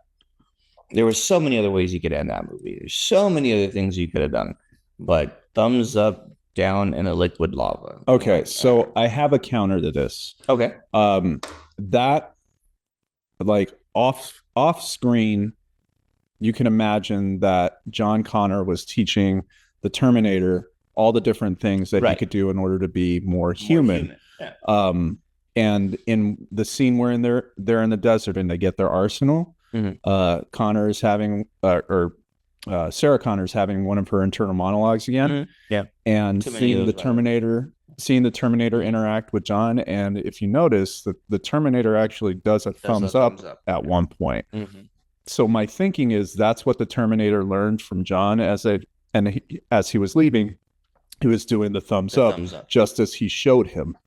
There were so many other ways you could end that movie. There's so many other things you could have done, but thumbs up down in a liquid lava. Okay, so I have a counter to this. Okay. That like off screen, you can imagine that John Connor was teaching the Terminator all the different things that he could do in order to be more human. Yeah. And in the scene where they're in the desert and they get their arsenal, Connor is having Sarah Connor's having one of her internal monologues again. Yeah. And seeing the Terminator interact with John. And if you notice, the Terminator actually does a thumbs up at one point. So my thinking is that's what the Terminator learned from John as he was leaving. He was doing the thumbs up just as he showed him.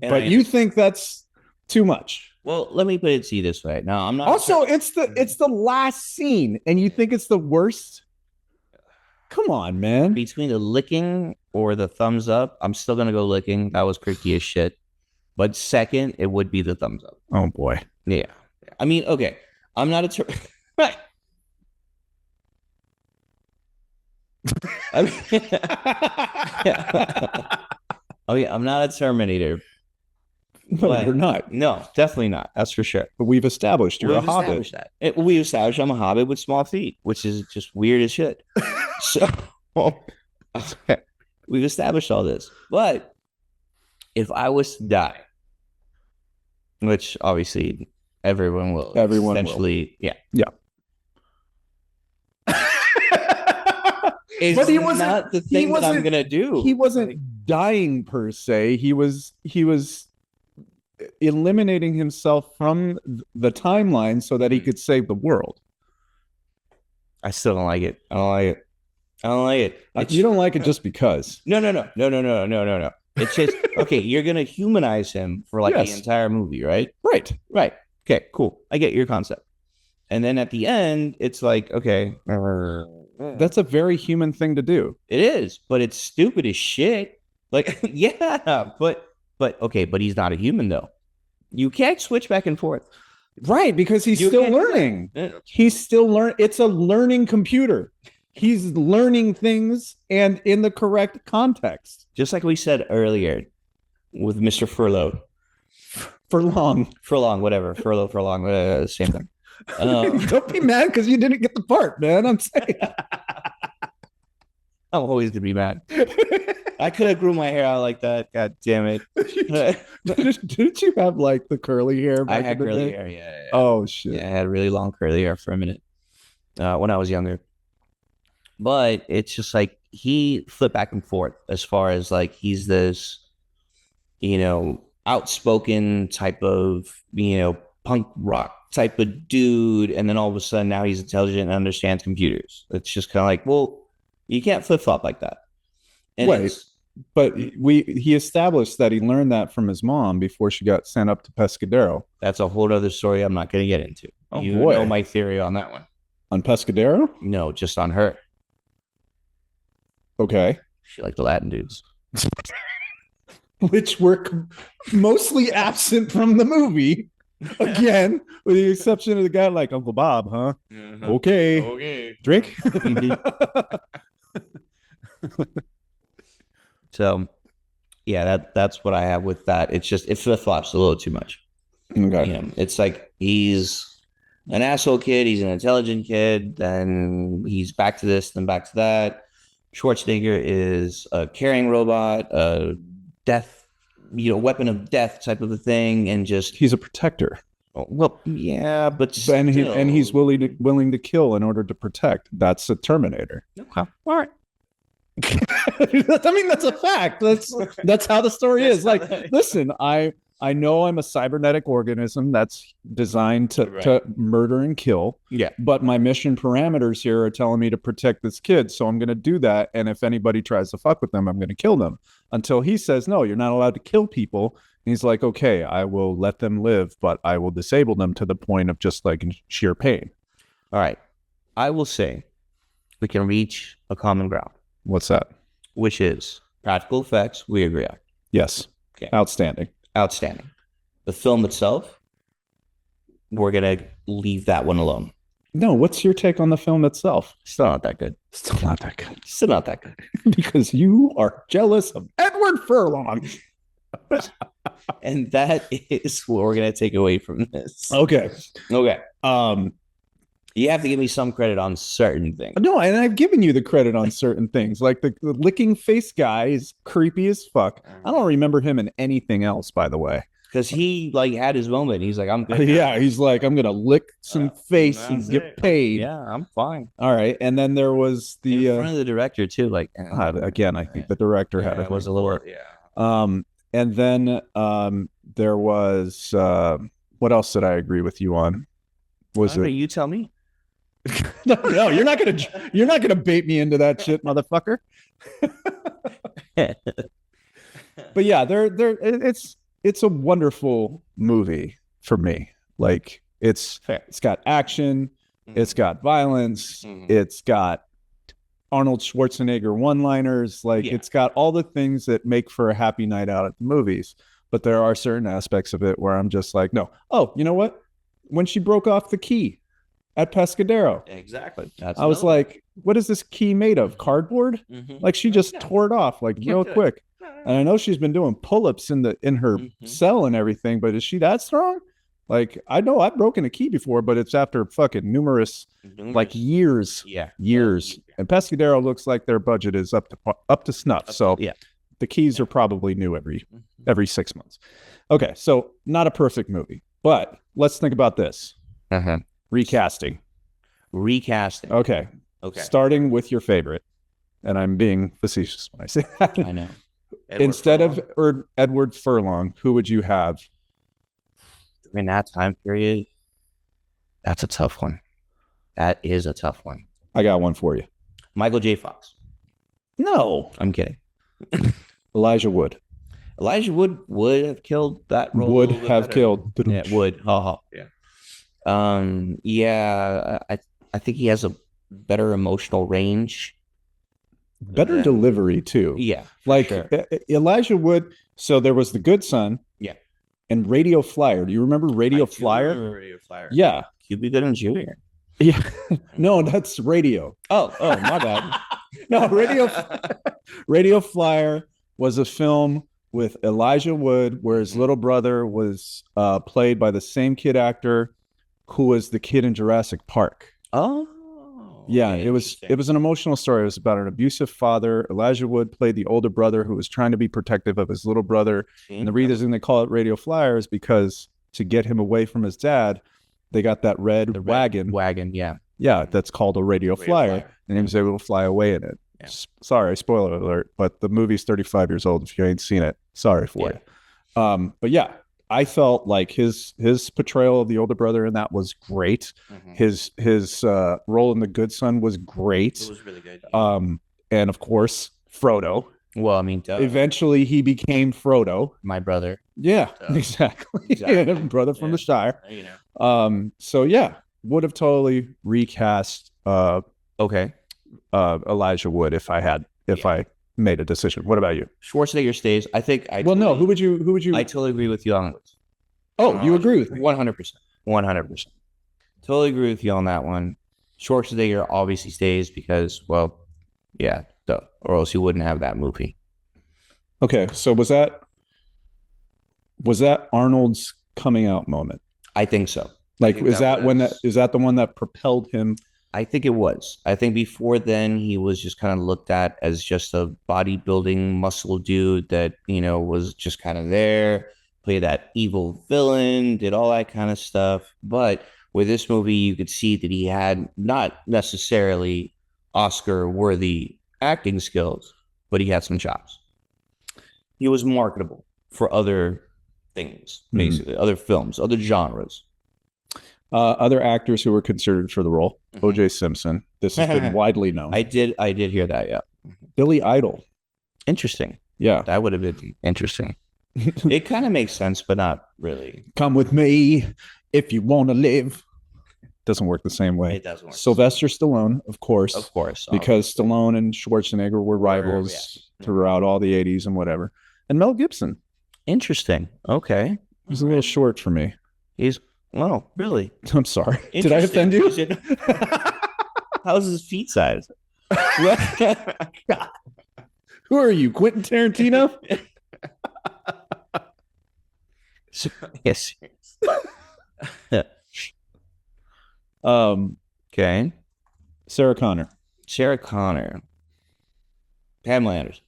But you think that's too much? Well, let me put it to you this way. No, I'm not. Also, it's the last scene, and you think it's the worst? Come on, man. Between the licking or the thumbs up, I'm still gonna go licking. That was creepy as shit. But second, it would be the thumbs up. Oh boy. Yeah. I mean, okay. I'm not a right. I mean, I'm not a Terminator. No, you're not. No, definitely not. That's for sure. But we've established you're a hobbit. We've established I'm a hobbit with small feet, which is just weird as shit. So we've established all this. But if I was to die, which obviously everyone will. Everyone essentially, will. Yeah. But he wasn't not the thing that I'm gonna do. He wasn't dying per se. He was eliminating himself from the timeline so that he could save the world. I still don't like it. I don't like it. You don't like it just because. No. It's just okay. You're gonna humanize him for like the entire movie, right? Right. Okay, cool. I get your concept. And then at the end, it's like, okay, that's a very human thing to do. It is, but it's stupid as shit. Like, yeah, but okay, but he's not a human though. You can't switch back and forth. Right, because he's still learning. He's still learning. It's a learning computer. He's learning things and in the correct context. Just like we said earlier with Mr. Furlough. Furlong, whatever. Furlong, same thing. Don't be mad because you didn't get the part, man. I'm saying. I'm always gonna be mad. I could have grew my hair out like that. God damn it! Didn't you have like the curly hair? I had curly hair. Yeah. Oh shit! Yeah, I had really long curly hair for a minute when I was younger. But it's just like he flipped back and forth as far as like he's this, outspoken type of punk rock type of dude, and then all of a sudden now he's intelligent and understands computers. It's just kind of like, well, you can't flip flop like that. And wait, but he established that he learned that from his mom before she got sent up to Pescadero. That's a whole other story I'm not going to get into. Oh, you boy. know my theory on that one. On Pescadero? No, just on her. Okay. She liked the Latin dudes. Which were mostly absent from the movie. Again, with the exception of the guy like Uncle Bob, huh? Uh-huh. Okay. Drink? So, yeah, that's what I have with that. It's just, it flip-flops a little too much. Okay. It's like he's an asshole kid, he's an intelligent kid, then he's back to this, then back to that. Schwarzenegger is a carrying robot, a death, weapon of death type of a thing, and just he's a protector. Well, yeah, but and he's willing to kill in order to protect. That's a Terminator. Okay, all right. I mean, that's a fact. That's how the story is. Like, listen, I know I'm a cybernetic organism that's designed to murder and kill. Yeah. But my mission parameters here are telling me to protect this kid. So I'm going to do that. And if anybody tries to fuck with them, I'm going to kill them. Until he says, no, you're not allowed to kill people. And he's like, okay, I will let them live, but I will disable them to the point of just like sheer pain. All right. I will say we can reach a common ground. What's that? Which is practical effects. We agree on. Yes. Okay. Outstanding. The film itself, we're going to leave that one alone. No, what's your take on the film itself? Still not that good. Because you are jealous of Edward Furlong. And that is what we're going to take away from this. Okay. You have to give me some credit on certain things. No, and I've given you the credit on certain things. Like the licking face guy is creepy as fuck. I don't remember him in anything else, by the way. Because he had his moment. He's like, I'm good. Yeah, he's like, I'm going to lick some face and get paid. Yeah, I'm fine. All right. And then there was the... in front of the director, too. Like, again, I think the director had it was a little... Yeah. And then there was... what else did I agree with you on? You tell me. No, you're not gonna bait me into that shit, motherfucker. But yeah, it's a wonderful movie for me. Like it's got action, it's got violence, it's got Arnold Schwarzenegger one-liners. Like it's got all the things that make for a happy night out at the movies. but there are certain aspects of it where I'm just like, no. Oh, you know what? When she broke off the key at Pescadero, Exactly. I was like, what is this key made of? Cardboard? Like she just tore it off like real quick. And I know she's been doing pull-ups in her cell and everything, but is she that strong? Like, I know I've broken a key before, but it's after fucking numerous like years. Yeah. Years. And Pescadero looks like their budget is up to snuff. So yeah, the keys are probably new every 6 months. Okay, so not a perfect movie, but let's think about this. Recasting. Okay. Starting with your favorite, and I'm being facetious when I say that. I know. Instead of Edward Furlong, who would you have? In that time period, that's a tough one. That is a tough one. I got one for you. Michael J. Fox. No. I'm kidding. Elijah Wood. Elijah Wood would have killed that role. Would have killed. Yeah, would. Yeah. Yeah, I think he has a better emotional range. Better delivery, too. Yeah. Like sure. Elijah Wood. So there was The Good Son. Yeah. And Radio Flyer. Do you remember Radio Flyer? Remember Radio Flyer. Yeah. Cuba Gooding Jr. Yeah. No, that's Radio. Oh, my bad. No, Radio Flyer was a film with Elijah Wood where his little brother was played by the same kid actor who was the kid in Jurassic Park. Oh. Yeah, it was an emotional story. It was about an abusive father. Elijah Wood played the older brother who was trying to be protective of his little brother. And the reason they call it Radio Flyer is because to get him away from his dad, they got that red wagon. Yeah. Yeah, that's called a Radio Flyer. And he was able to fly away in it. Yeah. Sorry, spoiler alert, but the movie's 35 years old. If you ain't seen it, sorry for you. But yeah, I felt like his portrayal of the older brother in that was great. His role in The Good Son was great. It was really good. And of course, Frodo. Well, I mean, eventually he became Frodo, my brother. Yeah, exactly. Brother from the Shire. You know. So yeah, would have totally recast. Elijah Wood if I made a decision. What about you? Schwarzenegger stays. I think who would you? I totally agree with you on this. Oh, you agree with me? 100%. 100%. Totally agree with you on that one. Schwarzenegger obviously stays because, well, yeah, or else he wouldn't have that movie. Okay, so was that Arnold's coming out moment? I think so. Like, is that the one that propelled him? I think it was. I think before then he was just kind of looked at as just a bodybuilding muscle dude that, was just kind of there, played that evil villain, did all that kind of stuff. But with this movie, you could see that he had not necessarily Oscar-worthy acting skills, but he had some chops. He was marketable for other things, basically, other films, other genres. Other actors who were considered for the role: O.J. Simpson. This has been widely known. I did hear that. Yeah. Billy Idol. Interesting. Yeah, that would have been interesting. It kind of makes sense, but not really. Come with me if you want to live. Doesn't work the same way. It doesn't work. Sylvester Stallone, of course, because obviously. Stallone and Schwarzenegger were rivals throughout all the 80s and whatever. And Mel Gibson. Interesting. Okay. He's a little short for me. Oh, really? I'm sorry. Did I offend you? How's his feet size? Who are you, Quentin Tarantino? Yes. Okay. Sarah Connor. Pamela Anderson.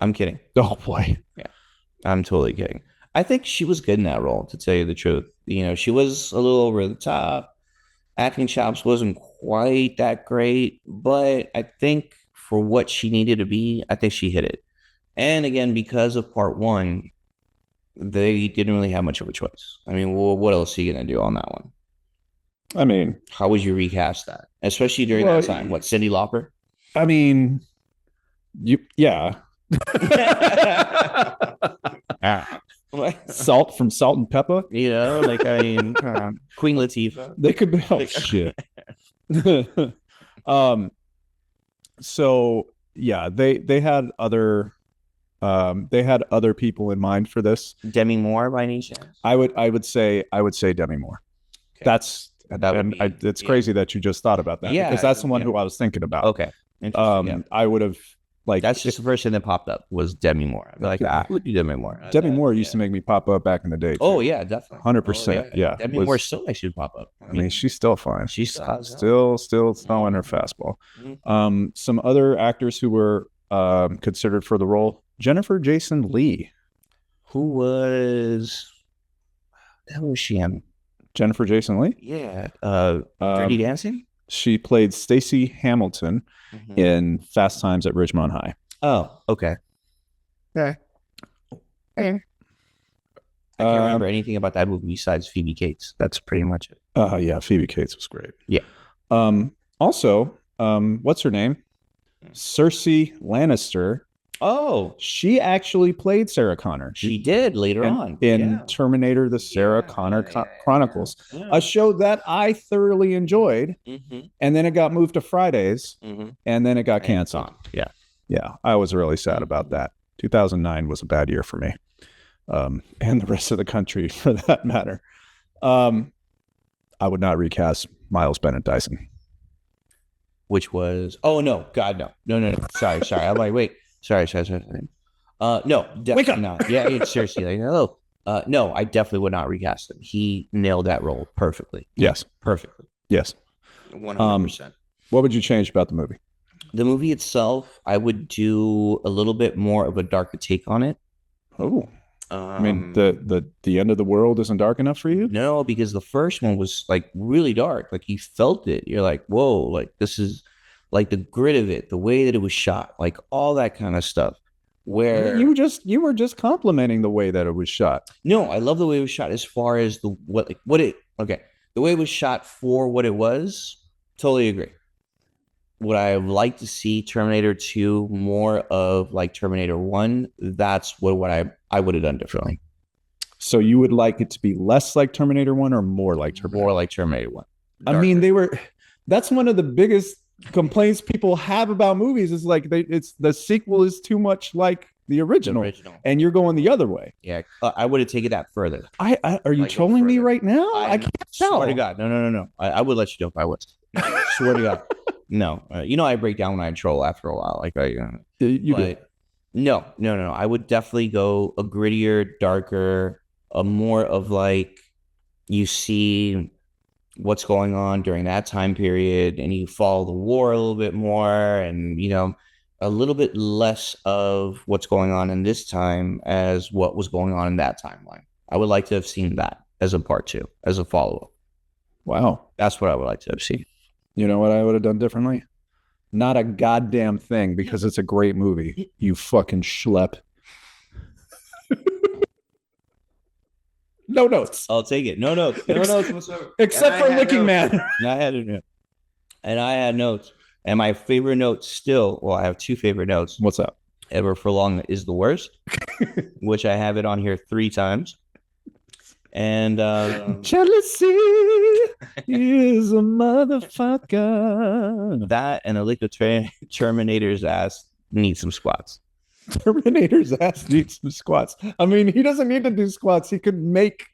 I'm kidding. Oh, boy. Yeah. I'm totally kidding. I think she was good in that role, to tell you the truth. She was a little over the top. Acting chops wasn't quite that great, but I think for what she needed to be, I think she hit it. And again, because of part one, they didn't really have much of a choice. I mean, what else are you going to do on that one? I mean, how would you recast that? Especially during that time. What, Cyndi Lauper? I mean, yeah. Salt from Salt and Pepper, Queen Latifah. They could be. Oh shit. So yeah, they had other They had other people in mind for this. Demi Moore by any chance? I would say Demi Moore. Okay. It's crazy that you just thought about that, because that's the one who I was thinking about. Okay. I would have that's just the first thing that popped up was Demi Moore. I'd be like, who would be Demi Moore? Demi Moore used to make me pop up back in the day. Oh yeah, definitely, 100%. Yeah, Demi Moore still makes you pop up. I mean, she's still fine. She's still throwing her fastball. Some other actors who were considered for the role: Jennifer Jason Leigh. Who was she in? Jennifer Jason Leigh? Yeah. Dirty Dancing? She played Stacey Hamilton in Fast Times at Ridgemont High. Oh, okay. Okay. I can't remember anything about that movie besides Phoebe Cates. That's pretty much it. Yeah, Phoebe Cates was great. Yeah. Also, what's her name? Cersei Lannister. Oh, she actually played Sarah Connor. She did later on in Terminator: The Sarah Connor Chronicles, a show that I thoroughly enjoyed. And then it got moved to Fridays, and then it got canceled. Yeah, I was really sad about that. 2009 was a bad year for me, and the rest of the country, for that matter. I would not recast Miles Bennett Dyson. Which was no. Sorry. I'm like, wait. Sorry. No, definitely not. Yeah, it's seriously like, hello. No, I definitely would not recast him. He nailed that role perfectly. Yes. Perfectly. Yes. 100%. What would you change about the movie? The movie itself, I would do a little bit more of a darker take on it. Oh. I mean, the end of the world isn't dark enough for you? No, because the first one was like really dark. Like you felt it. You're like, whoa, like this is like the grit of it, the way that it was shot, like all that kind of stuff. Where you were just complimenting the way that it was shot. No, I love the way it was shot as far as the way it was shot for what it was. Totally agree. Would I have liked to see Terminator 2 more of like Terminator 1? That's what I would have done differently. So you would like it to be less like Terminator 1 or more like Terminator? More like Terminator 1. Darker. I mean, that's one of the biggest complaints people have about movies is like the sequel is too much like the original. And you're going the other way. Yeah, I would have taken that further. Are you trolling me right now? I can't tell. Swear to God, no. I would let you know if I was. Swear to God, no. I break down when I troll after a while. Like you do. No. I would definitely go a grittier, darker, a more of like you see what's going on during that time period, and you follow the war a little bit more, and a little bit less of what's going on in this time as what was going on in that timeline. I would like to have seen that as a part 2, as a follow-up. Wow. That's what I would like to have seen. You know what I would have done differently? Not a goddamn thing, because it's a great movie. You fucking schlep. No notes. I'll take it. No notes. No notes whatsoever. Except for Licking Man. I had notes. And my favorite note still, well, I have 2 favorite notes. What's that? Ever for Long is the worst, which I have it on here 3 times. And jealousy is a motherfucker. That and a lick of Terminator's ass needs some squats. Terminator's ass needs some squats. I mean, he doesn't need to do squats. He could make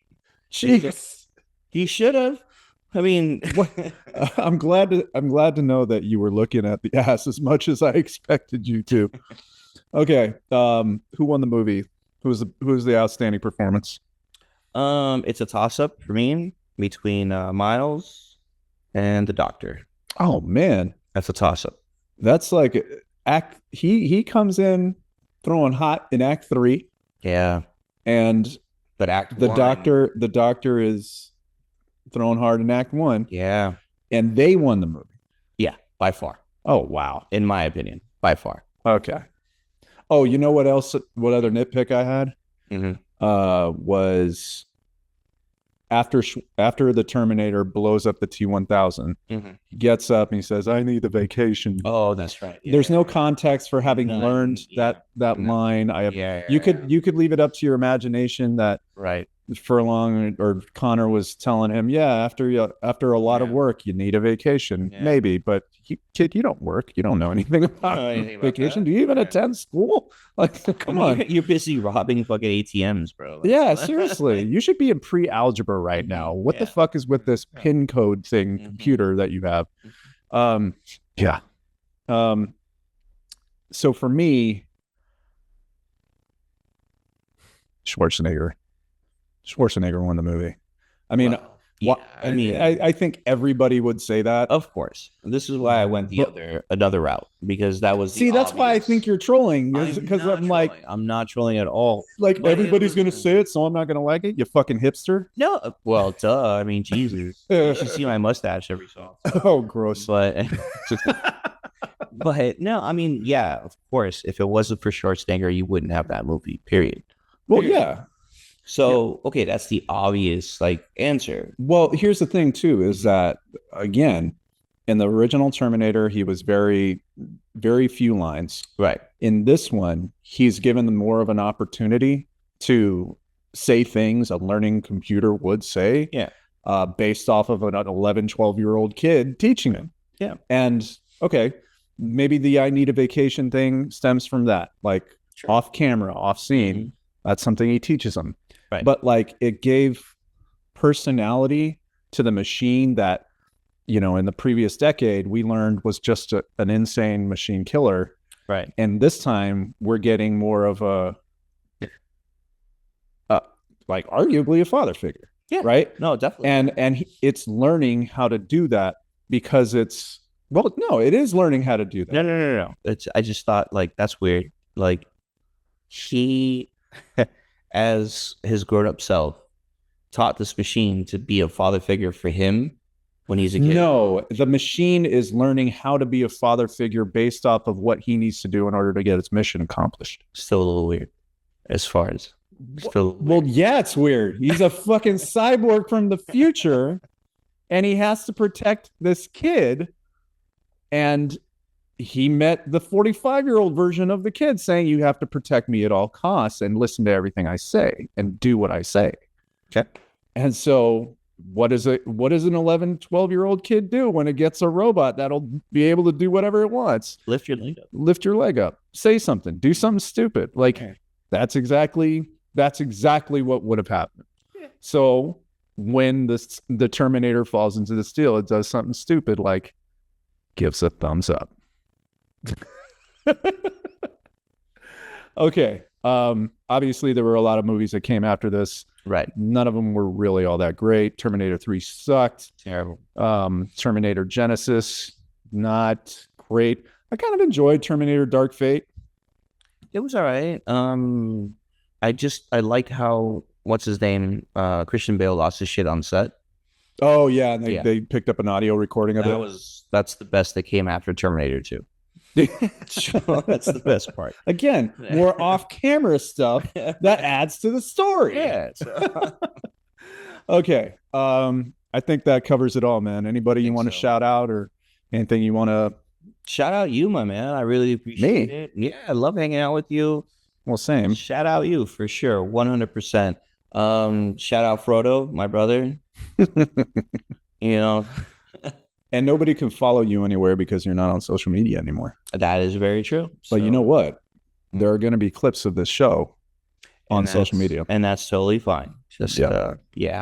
cheeks. He should have. I mean, I'm glad to know that you were looking at the ass as much as I expected you to. Okay, who won the movie? Who was the outstanding performance? It's a toss-up for me between Miles and the Doctor. Oh man, that's a toss-up. That's like he comes in throwing hot in Act 3. Yeah, but the Doctor is throwing hard in Act 1. Yeah, and they won the movie. Yeah, by far. Oh wow, in my opinion, by far. Okay. Oh, you know what else? What other nitpick I had? Was after the Terminator blows up the T-1000, he gets up and he says, "I need a vacation." Oh, that's right. Yeah, There's no context for having learned that line. You could leave it up to your imagination that Furlong or Connor was telling him, yeah, after a lot of work, you need a vacation, maybe. But kid, you don't work. You don't know anything about vacation. Do you even attend school? Like, come on. You're busy robbing fucking ATMs, bro. Yeah, seriously. You should be in pre-algebra right now. What the fuck is with this pin code thing computer that you have? Yeah. So for me, Schwarzenegger won the movie. I mean, I think everybody would say that. Of course. This is why I went another route, because that was that's why I think you're trolling, because I'm like, I'm not trolling at all. Like, everybody's gonna say it, so I'm not gonna like it. You fucking hipster. No, well, duh. I mean, Jesus, you should see my mustache every so often. Oh, gross. But no, I mean, yeah, of course. If it wasn't for Schwarzenegger, you wouldn't have that movie. Period. Well, yeah. So, okay, that's the obvious answer. Well, here's the thing too, is that again, in the original Terminator, he was very, very few lines. Right. In this one, he's given more of an opportunity to say things a learning computer would say. Yeah. Based off of an 11, 12-year-old kid teaching him. Yeah. And okay, maybe the I need a vacation thing stems from that, like off camera, off scene. That's something he teaches them. Right. But like, it gave personality to the machine that, in the previous decade we learned was just an insane machine killer. Right. And this time we're getting more of like arguably a father figure. Yeah. Right. No, definitely. And it's learning how to do that because it is learning how to do that. No. I just thought that's weird. Like, he, as his grown-up self, taught this machine to be a father figure for him when he's a kid. No, the machine is learning how to be a father figure based off of what he needs to do in order to get its mission accomplished. Still a little weird, as far as. Well, yeah, it's weird. He's a fucking cyborg from the future, and he has to protect this kid. And he met the 45-year-old version of the kid saying, you have to protect me at all costs and listen to everything I say and do what I say. Okay. And so what does an 11, 12-year-old kid do when it gets a robot that'll be able to do whatever it wants? Lift your leg up. Say something. Do something stupid. Like, that's exactly what would have happened. Yeah. So when the Terminator falls into the steel, it does something stupid, like gives a thumbs up. Okay. Obviously there were a lot of movies that came after this. Right. None of them were really all that great. Terminator 3 sucked. Terrible. Terminator Genesis, not great. I kind of enjoyed Terminator Dark Fate. It was all right. I liked how, what's his name? Christian Bale lost his shit on set. Oh yeah. And they picked up an audio recording of it. That's the best that came after Terminator 2. That's the best part. Again, more off-camera stuff that adds to the story. Yeah. Okay. I think that covers it all, man. Anybody you want to shout out or anything you want to? Shout out you, my man. I really appreciate it. Yeah, I love hanging out with you. Well, same. Shout out you for sure, 100%. Shout out Frodo, my brother. And nobody can follow you anywhere because you're not on social media anymore. That is very true. But you know what? There are going to be clips of this show on social media. And that's totally fine. Just, I'm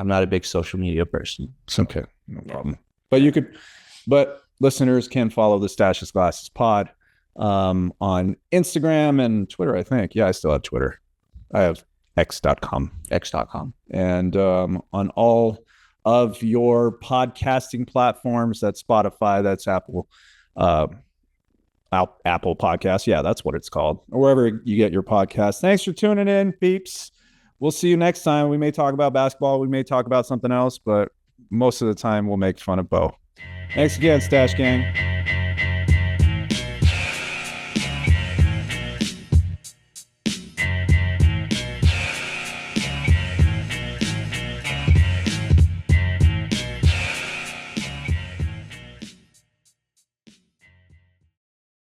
not a big social media person. It's okay. No problem. But listeners can follow the Staches Glasses Pod on Instagram and Twitter, I think. Yeah, I still have Twitter. I have x.com. And on all of your podcasting platforms, that's Spotify, that's Apple Podcast. Yeah, that's what it's called. Or wherever you get your podcast. Thanks for tuning in, peeps. We'll see you next time. We may talk about basketball. We may talk about something else, but most of the time we'll make fun of Bo. Thanks again, Stache Gang.